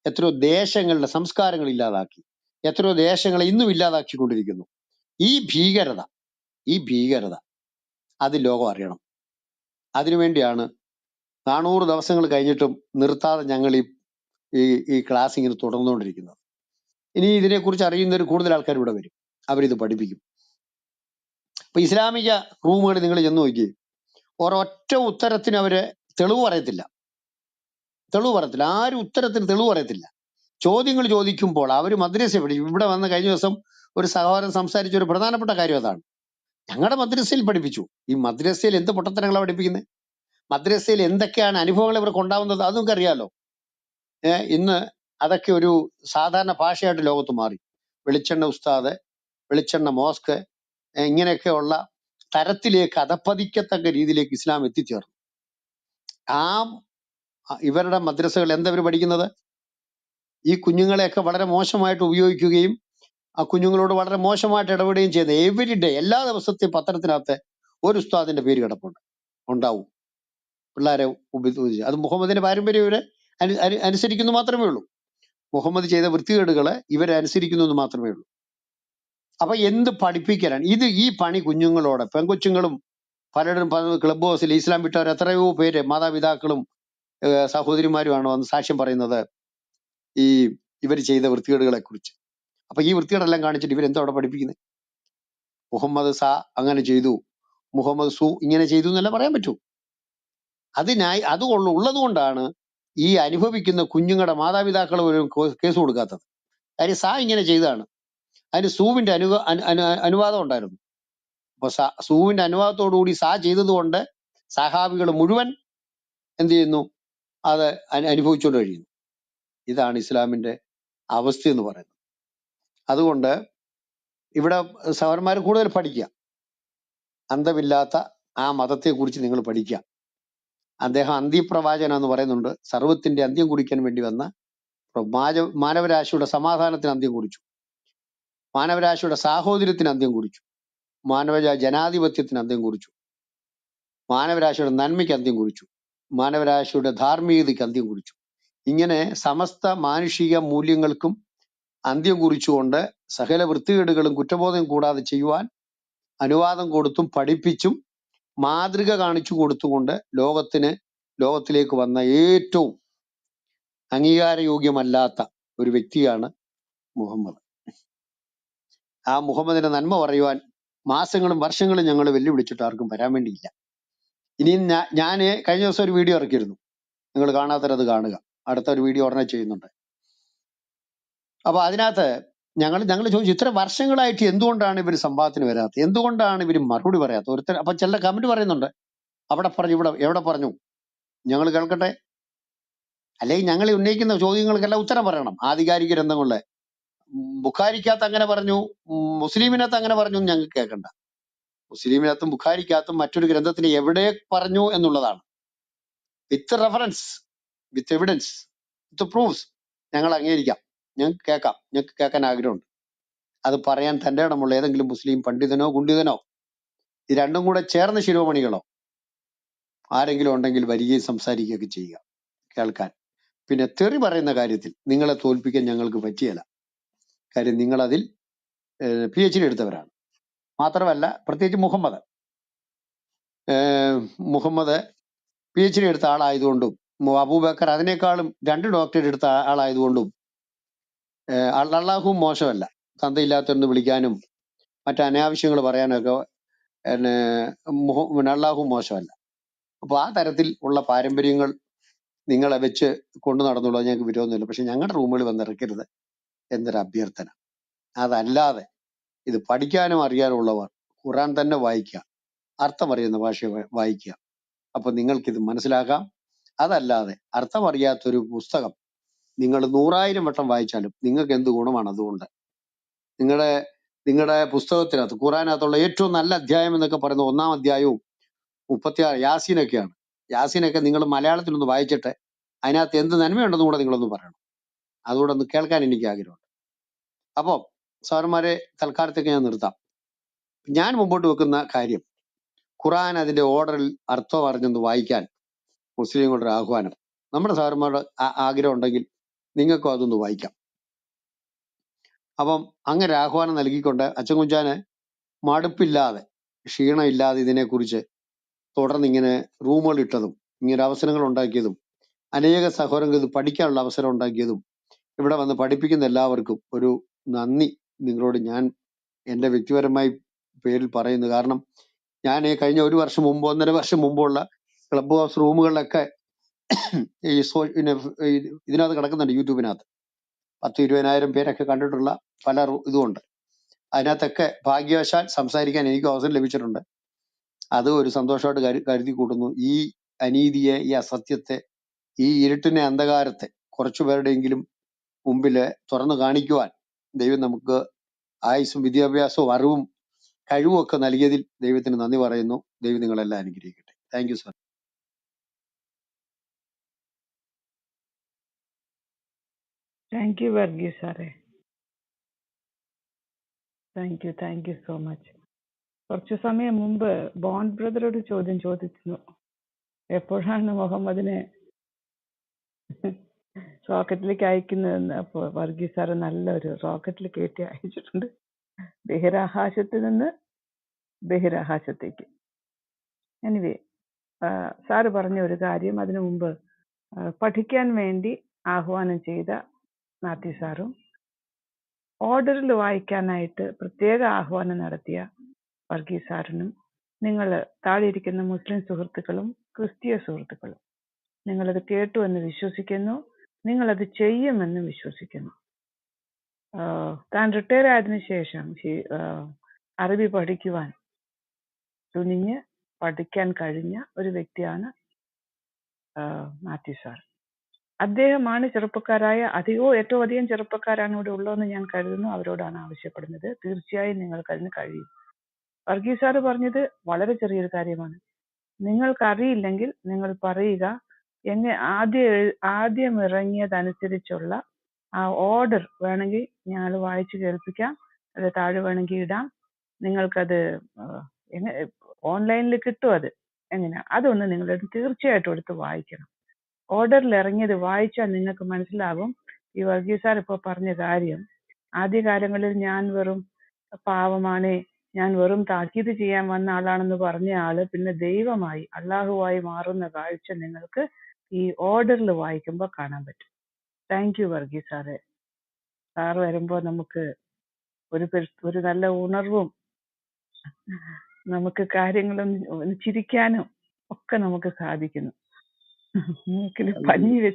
എത്രയോ ദേശങ്ങളുടെ സംസ്കാരങ്ങൾ ഇല്ലാതാക്കി, എത്രയോ ദേശങ്ങളെ ഇന്നും ഇല്ലാതാക്കിക്കൊണ്ടിരിക്കുന്നു. ഈ ഭീകരത അത് ലോകം അറിയണം. അതിനുവേണ്ടിയാണ് 400 ദിവസങ്ങൾ കഴിഞ്ഞിട്ടും നിർത്താതെ ഞങ്ങൾ ഈ ക്ലാസ് ഇങ്ങനെ തുടർന്നുകൊണ്ടിരിക്കുന്നത്. ഇനി ഇതിനെക്കുറിച്ച് അറിയുന്നവർ കൂടുതൽ ആൾക്കാർ ഇവിടെ വരും, അവരിത് പഠിപ്പിക്കും. ഇപ്പൊ ഇസ്ലാമിക റൂമുകൾ നിങ്ങൾ ചെന്ന് നോക്കി, ഒരൊറ്റ ഉത്തരത്തിന് അവര് തെളിവ് പറയത്തില്ല. ആരും ഉത്തരത്തിന് തെളിവ് പറയത്തില്ല. ചോദ്യങ്ങൾ ചോദിക്കുമ്പോൾ അവർ മദ്രസ പഠിക്കും. ഇവിടെ വന്ന് കഴിഞ്ഞ ദിവസം ഒരു സഹോദരൻ സംസാരിച്ച ഒരു പ്രധാനപ്പെട്ട കാര്യം അതാണ്. ഞങ്ങളുടെ മദ്രസയിൽ പഠിപ്പിച്ചു. ഈ മദ്രസയിൽ എന്ത് പൊട്ടത്തരങ്ങളാണ് പഠിപ്പിക്കുന്നത്, മദ്രസയിൽ എന്തൊക്കെയാണ് അനുഭവങ്ങൾ ഇവർക്ക് ഉണ്ടാവുന്നത്, അത് നമുക്ക് അറിയാലോ. ഇന്ന് അതൊക്കെ ഒരു സാധാരണ ഭാഷയായിട്ട് ലോകത്ത് മാറി. വെളിച്ചെണ്ണ ഉസ്താദ്, വെളിച്ചെണ്ണ മോസ്ക്, ഇങ്ങനെയൊക്കെയുള്ള തരത്തിലേക്ക് അധപ്പതിക്കത്തക്ക രീതിയിലേക്ക് ഇസ്ലാം എത്തിച്ചേർന്നു. ആ ഇവരുടെ മദ്രസകൾ എന്തവർ പഠിക്കുന്നത്, ഈ കുഞ്ഞുങ്ങളെയൊക്കെ വളരെ മോശമായിട്ട് ഉപയോഗിക്കുകയും ആ കുഞ്ഞുങ്ങളോട് വളരെ മോശമായിട്ട് ഇടപെടുകയും ചെയ്യുന്ന എവരി ഡേ, എല്ലാ ദിവസത്തെയും പത്രത്തിനകത്ത് ഒരു ഉസ്താദിന്റെ പേര് ഉണ്ടാവും. പിള്ളേരെ അത് മുഹമ്മദിന്റെ പാരമ്പര്യം ഇവരെ അനുസരിക്കുന്നു മാത്രമേ ഉള്ളൂ. മുഹമ്മദ് ചെയ്ത വൃത്തികേടുകളെ ഇവരെ അനുസരിക്കുന്നു എന്ന് മാത്രമേ ഉള്ളൂ. അപ്പൊ എന്ത് പഠിപ്പിക്കലാണ് ഇത്? ഈ പണി കുഞ്ഞുങ്ങളോട്, പെൺകൊച്ചുങ്ങളും പലരും ക്ലബ് ഹൗസിൽ ഇസ്ലാം വിട്ടവർ എത്രയോ പേര് മാതാപിതാക്കളും സഹോദരിമാരുമാണ് വന്ന് സാക്ഷ്യം പറയുന്നത് ഈ ഇവർ ചെയ്ത വൃത്തികേടുകളെ കുറിച്ച്. അപ്പൊ ഈ വൃത്തികേടെല്ലാം കാണിച്ചിട്ട് ഇവരെന്തോ അവിടെ പഠിപ്പിക്കുന്നത്? മുഹമ്മദ് സാ അങ്ങനെ ചെയ്തു, മുഹമ്മദ് സു ഇങ്ങനെ ചെയ്തു എന്നല്ല പറയാൻ പറ്റൂ. അത് ഉള്ളത് കൊണ്ടാണ് ഈ അനുഭവിക്കുന്ന കുഞ്ഞുങ്ങളുടെ മാതാപിതാക്കൾ ഒരു കേസ് കൊടുക്കാത്തത്. കാര്യം സാ ഇങ്ങനെ ചെയ്തതാണ്, അതിന് സൂവിന്റെ അനുവാദം ഉണ്ടായിരുന്നു. അപ്പൊ സൂവിന്റെ അനുവാദത്തോടുകൂടി സാ ചെയ്തത് കൊണ്ട് സഹാബികൾ മുഴുവൻ എന്ത് ചെയ്യുന്നു, അത് അനുഭവിച്ചുകൊണ്ട് കഴിയുന്നു. ഇതാണ് ഇസ്ലാമിന്റെ അവസ്ഥ എന്ന് പറയുന്നത്. അതുകൊണ്ട് ഇവിടെ സഹോദരന്മാർ കൂടുതൽ പഠിക്കുക, അന്തമില്ലാത്ത ആ മതത്തെക്കുറിച്ച് നിങ്ങൾ പഠിക്കുക. അദ്ദേഹം അന്ത്യപ്രവാചകൻ എന്ന് പറയുന്നുണ്ട്. സർവ്വത്തിന്റെ അന്ത്യം കുറിക്കാൻ വേണ്ടി വന്ന മാനവരാശിയുടെ സമാധാനത്തിന് അന്ത്യം കുറിച്ചു, മാനവരാശിയുടെ സാഹോദര്യത്തിന് അന്ത്യം കുറിച്ചു, ജനാധിപത്യത്തിന് അന്ത്യം കുറിച്ചു, മാനവരാശിയുടെ നന്മയ്ക്ക് അന്ത്യം കുറിച്ചു, മാനവരാശിയുടെ ധാർമ്മികതയ്ക്ക് അന്ത്യം കുറിച്ചു. ഇങ്ങനെ സമസ്ത മാനുഷിക മൂല്യങ്ങൾക്കും അന്ത്യം കുറിച്ചുകൊണ്ട് സകല വൃത്തികേടുകളും കുറ്റബോധം കൂടാതെ ചെയ്യുവാൻ അനുവാദം കൊടുത്തും പഠിപ്പിച്ചും മാതൃക കാണിച്ചു കൊടുത്തുകൊണ്ട് ലോകത്തിലേക്ക് വന്ന ഏറ്റവും അംഗീകാരയോഗ്യമല്ലാത്ത ഒരു വ്യക്തിയാണ് മുഹമ്മദ്. ആ മുഹമ്മദിന്റെ നന്മ പറയുവാൻ മാസങ്ങളും വർഷങ്ങളും ഞങ്ങൾ വെല്ലുവിളിച്ചിട്ട് ആർക്കും വരാൻ വേണ്ടിയില്ല. ഇനിയും ഞാൻ കഴിഞ്ഞ ദിവസം ഒരു വീഡിയോ ഇറക്കിയിരുന്നു, നിങ്ങൾ കാണാത്തവരത് കാണുക. അടുത്ത ഒരു വീഡിയോ ഉടനെ ചെയ്യുന്നുണ്ട്. അപ്പൊ അതിനകത്ത് ഞങ്ങൾ ചോദിച്ചു, ഇത്ര വർഷങ്ങളായിട്ട് എന്തുകൊണ്ടാണ് ഇവർ സംവാദത്തിന് വരാത്തത്, എന്തുകൊണ്ടാണ് ഇവർ മറുപടി പറയാത്തത്? ഒരുത്തർ അപ്പൊ ചില കമന്റ് പറയുന്നുണ്ട്, അവിടെ പറഞ്ഞു ഇവിടെ എവിടെ പറഞ്ഞു, ഞങ്ങൾ കേൾക്കട്ടെ. അല്ലെങ്കിൽ ഞങ്ങൾ ഉന്നയിക്കുന്ന ചോദ്യങ്ങൾക്കെല്ലാം ഉത്തരം പറയണം. ആധികാരിക ഗ്രന്ഥങ്ങളിലെ ബുഖാരിക്കകത്ത് അങ്ങനെ പറഞ്ഞു, മുസ്ലിമിനകത്ത് അങ്ങനെ പറഞ്ഞു എന്ന് ഞങ്ങൾക്ക് കേൾക്കണ്ട. മുസ്ലിമിനകത്തും ബുഖാരിക്കകത്തും മറ്റൊരു ഗ്രന്ഥത്തിന് എവിടെ പറഞ്ഞു എന്നുള്ളതാണ്. With reference, with evidence, with proofs ഞങ്ങൾ അംഗീകരിക്കാം, ഞങ്ങൾക്ക് കേൾക്കാം, ഞങ്ങൾക്ക് കേൾക്കാൻ ആഗ്രഹമുണ്ട്. അത് പറയാൻ തന്റെ ഇടമുള്ള ഏതെങ്കിലും മുസ്ലിം പണ്ഡിതനോ ഗുണ്ടിതനോ ഇത് രണ്ടും കൂടെ ചേർന്ന ശിരോമണികളോ ആരെങ്കിലും ഉണ്ടെങ്കിൽ വരികയും സംസാരിക്കുകയൊക്കെ ചെയ്യുക, കേൾക്കാൻ. പിന്നെ തെറി പറയുന്ന കാര്യത്തിൽ നിങ്ങളെ തോൽപ്പിക്കാൻ ഞങ്ങൾക്ക് പറ്റിയല്ല. കാര്യം നിങ്ങളതിൽ PhD എടുത്തവരാണ്. മാത്രമല്ല, പ്രത്യേകിച്ച് മുഹമ്മദ് PhD എടുത്ത ആളായതുകൊണ്ടും അബൂബക്കർ അതിനേക്കാളും 2 ഡോക്ടറേറ്റ് എടുത്ത ആളായതുകൊണ്ടും അള്ളാഹുവും മോശമല്ല. തന്തയില്ലാത്തവരെന്ന് വിളിക്കാനും മറ്റു അനാവശ്യങ്ങൾ പറയാനൊക്കെ അള്ളാഹു മോശമല്ല. അപ്പൊ ആ തരത്തിൽ ഉള്ള പാരമ്പര്യങ്ങൾ നിങ്ങളെ വെച്ച് കൊണ്ടു നടന്നുള്ളത് ഞങ്ങൾക്ക് വിരോധമില്ല. പക്ഷെ ഞങ്ങളുടെ റൂമുകളിൽ വന്നിറക്കരുത് എന്നൊരു അഭ്യർത്ഥന. അതല്ലാതെ ഇത് പഠിക്കാനും അറിയാനുള്ളവർ ഖുറാൻ തന്നെ വായിക്കുക, അർത്ഥം അറിയുന്ന ഭാഷ വായിക്കുക. അപ്പൊ നിങ്ങൾക്കിത് മനസ്സിലാക്കാം. അതല്ലാതെ അർത്ഥം അറിയാത്തൊരു പുസ്തകം നിങ്ങൾ 100,000 വട്ടം വായിച്ചാലും നിങ്ങൾക്ക് എന്ത് ഗുണമാണ് അതുകൊണ്ട്? നിങ്ങളുടെ പുസ്തകത്തിനകത്ത് ഖുറാനകത്തുള്ള ഏറ്റവും നല്ല അധ്യായം എന്നൊക്കെ പറയുന്ന 1-ാം അധ്യായവും 36 യാസീനൊക്കെയാണ്. യാസീനൊക്കെ നിങ്ങൾ മലയാളത്തിലൊന്ന് വായിച്ചിട്ട് അതിനകത്ത് എന്ത് നന്മയുണ്ടെന്ന് കൂടെ നിങ്ങളൊന്ന് പറയണം. അതുകൂടെ ഒന്ന് കേൾക്കാൻ എനിക്ക് ആഗ്രഹമുണ്ട്. അപ്പോൾ സാറന്മാരെ തൽക്കാലത്തേക്ക് ഞാൻ നിർത്താം. ഞാൻ മുമ്പോട്ട് വെക്കുന്ന കാര്യം, ഖുറാൻ അതിന്റെ ഓർഡറിൽ അർത്ഥം അറിഞ്ഞൊന്ന് വായിക്കാൻ മുസ്ലിങ്ങളുടെ ഒരു ആഹ്വാനം. നമ്മുടെ സാറന്മാരുടെ ആഗ്രഹം ഉണ്ടെങ്കിൽ നിങ്ങൾക്കും അതൊന്ന് വായിക്കാം. അപ്പം അങ്ങനെ ആഹ്വാനം നൽകിക്കൊണ്ട് അച്ചൻ കുഞ്ചാന് മടുപ്പില്ലാതെ ക്ഷീണമില്ലാതെ ഇതിനെക്കുറിച്ച് തുടർന്ന് ഇങ്ങനെ റൂമുകൾ ഇട്ടതും ഇങ്ങനെ അവസരങ്ങൾ ഉണ്ടാക്കിയതും അനേക സഹോദരങ്ങൾ ഇത് പഠിക്കാനുള്ള അവസരം ഉണ്ടാക്കിയതും ഇവിടെ വന്ന് പഠിപ്പിക്കുന്ന എല്ലാവർക്കും ഒരു നന്ദി നിങ്ങളോട് ഞാൻ എൻ്റെ വ്യക്തിപരമായി പേരിൽ പറയുന്നു. കാരണം ഞാൻ കഴിഞ്ഞ 1 വർഷം മുമ്പ് 1.5 വർഷം മുമ്പുള്ള ക്ലബ് ഹൗസ് റൂമുകളിലൊക്കെ ഇതിനകത്ത് കിടക്കുന്നുണ്ട്, യൂട്യൂബിനകത്ത് 10-20,000 പേരൊക്കെ കണ്ടിട്ടുള്ള പല ഇതുമുണ്ട്. അതിനകത്തൊക്കെ ഭാഗ്യവശാൽ സംസാരിക്കാൻ എനിക്ക് അവസരം ലഭിച്ചിട്ടുണ്ട്. അത് ഒരു സന്തോഷമായിട്ട് കരുതി കൂട്ടുന്നു. ഈ അനീതിയെ, ഈ അസത്യത്തെ, ഈ ഇരുട്ടിനെ, അന്ധകാരത്തെ കുറച്ചു പേരുടെയെങ്കിലും മുമ്പില് തുറന്നു കാണിക്കുവാൻ ദൈവം നമുക്ക് ആയുസ്സും വിദ്യാഭ്യാസവും അറിവും കഴിവും ഒക്കെ നൽകിയതിൽ ദൈവത്തിന് നന്ദി പറയുന്നു. ദൈവം നിങ്ങളെല്ലാം അനുഗ്രഹിക്കട്ടെ. Thank you sir. Thank you Varghese സാറേ, താങ്ക് യു സോ മച്ച്. കുറച്ചു സമയം മുമ്പ് ബോണ്ട് ബ്രദർ ഒരു ചോദ്യം ചോദിച്ചു, എപ്പോഴാണ് മുഹമ്മദിനെ റോക്കറ്റിലേക്ക് അയക്കുന്നതെന്ന്. അപ്പോൾ വർഗീസ് സാറ് നല്ലൊരു റോക്കറ്റിൽ കയറ്റി അയച്ചിട്ടുണ്ട്, ബഹിരാകാശത്ത് നിന്ന് ബഹിരാകാശത്തേക്ക്. എനിവേ, സാറ് പറഞ്ഞ ഒരു കാര്യം, അതിനു മുമ്പ് പഠിക്കാൻ വേണ്ടി ആഹ്വാനം ചെയ്ത മാത്യു സാറും ഓർഡറിൽ വായിക്കാനായിട്ട് പ്രത്യേക ആഹ്വാനം നടത്തിയ വർഗീസ് സാറിനും, നിങ്ങൾ താഴെ ഇരിക്കുന്ന മുസ്ലിം സുഹൃത്തുക്കളും ക്രിസ്തീയ സുഹൃത്തുക്കളും, നിങ്ങളത് കേട്ടു എന്ന് വിശ്വസിക്കുന്നു, നിങ്ങളത് ചെയ്യുമെന്ന് വിശ്വസിക്കുന്നു. താൻ റിട്ടയർ ആയതിനു ശേഷം അറബി പഠിക്കുവാൻ തുനിഞ്ഞ് പഠിക്കാൻ കഴിഞ്ഞ ഒരു വ്യക്തിയാണ് മാത്യു സാർ. അദ്ദേഹമാണ് ചെറുപ്പക്കാരായ ഏറ്റവും അധികം ചെറുപ്പക്കാരാണ് ഇവിടെ ഉള്ളതെന്ന് ഞാൻ കരുതുന്നു. അവരോടാണ് ആവശ്യപ്പെടുന്നത്, തീർച്ചയായും നിങ്ങൾക്ക് അതിന് കഴിയും. വർഗീസ് സാറ് പറഞ്ഞത് വളരെ ചെറിയൊരു കാര്യമാണ്. നിങ്ങൾക്കറിയില്ലെങ്കിൽ നിങ്ങൾ പറയുക. ആദ്യം ഇറങ്ങിയതനുസരിച്ചുള്ള ആ ഓർഡർ വേണമെങ്കിൽ ഞങ്ങൾ വായിച്ചു കേൾപ്പിക്കാം, അത് താഴെ വേണമെങ്കിൽ ഇടാം. നിങ്ങൾക്കത് ഓൺലൈനിൽ കിട്ടും. അത് എങ്ങനെയാ അതൊന്ന് നിങ്ങൾ തീർച്ചയായിട്ടും എടുത്ത് വായിക്കണം. ഓർഡറിൽ ഇറങ്ങിയത് വായിച്ചാൽ നിങ്ങൾക്ക് മനസ്സിലാകും. ഈ വർഗീസ് സാർ ഇപ്പോൾ പറഞ്ഞ കാര്യം, ആദ്യകാലങ്ങളിൽ ഞാൻ വെറും പാവമാണ്, ഞാൻ വെറും താക്കീത് ചെയ്യാൻ വന്ന ആളാണെന്ന് പറഞ്ഞ ആള് പിന്നെ ദൈവമായി അള്ളാഹുവായി മാറുന്ന കാഴ്ച നിങ്ങൾക്ക് ഈ ഓർഡറിൽ വായിക്കുമ്പോൾ കാണാൻ പറ്റും. Thank you Varghese sir. Sir വരുമ്പോൾ നമുക്ക് ഒരു നല്ല ഉണർവും നമുക്ക് കാര്യങ്ങളൊന്ന് ചിരിക്കാനും ഒക്കെ നമുക്ക് സാധിക്കുന്നു. മൂക്കിൽ പഞ്ഞി വെച്ച്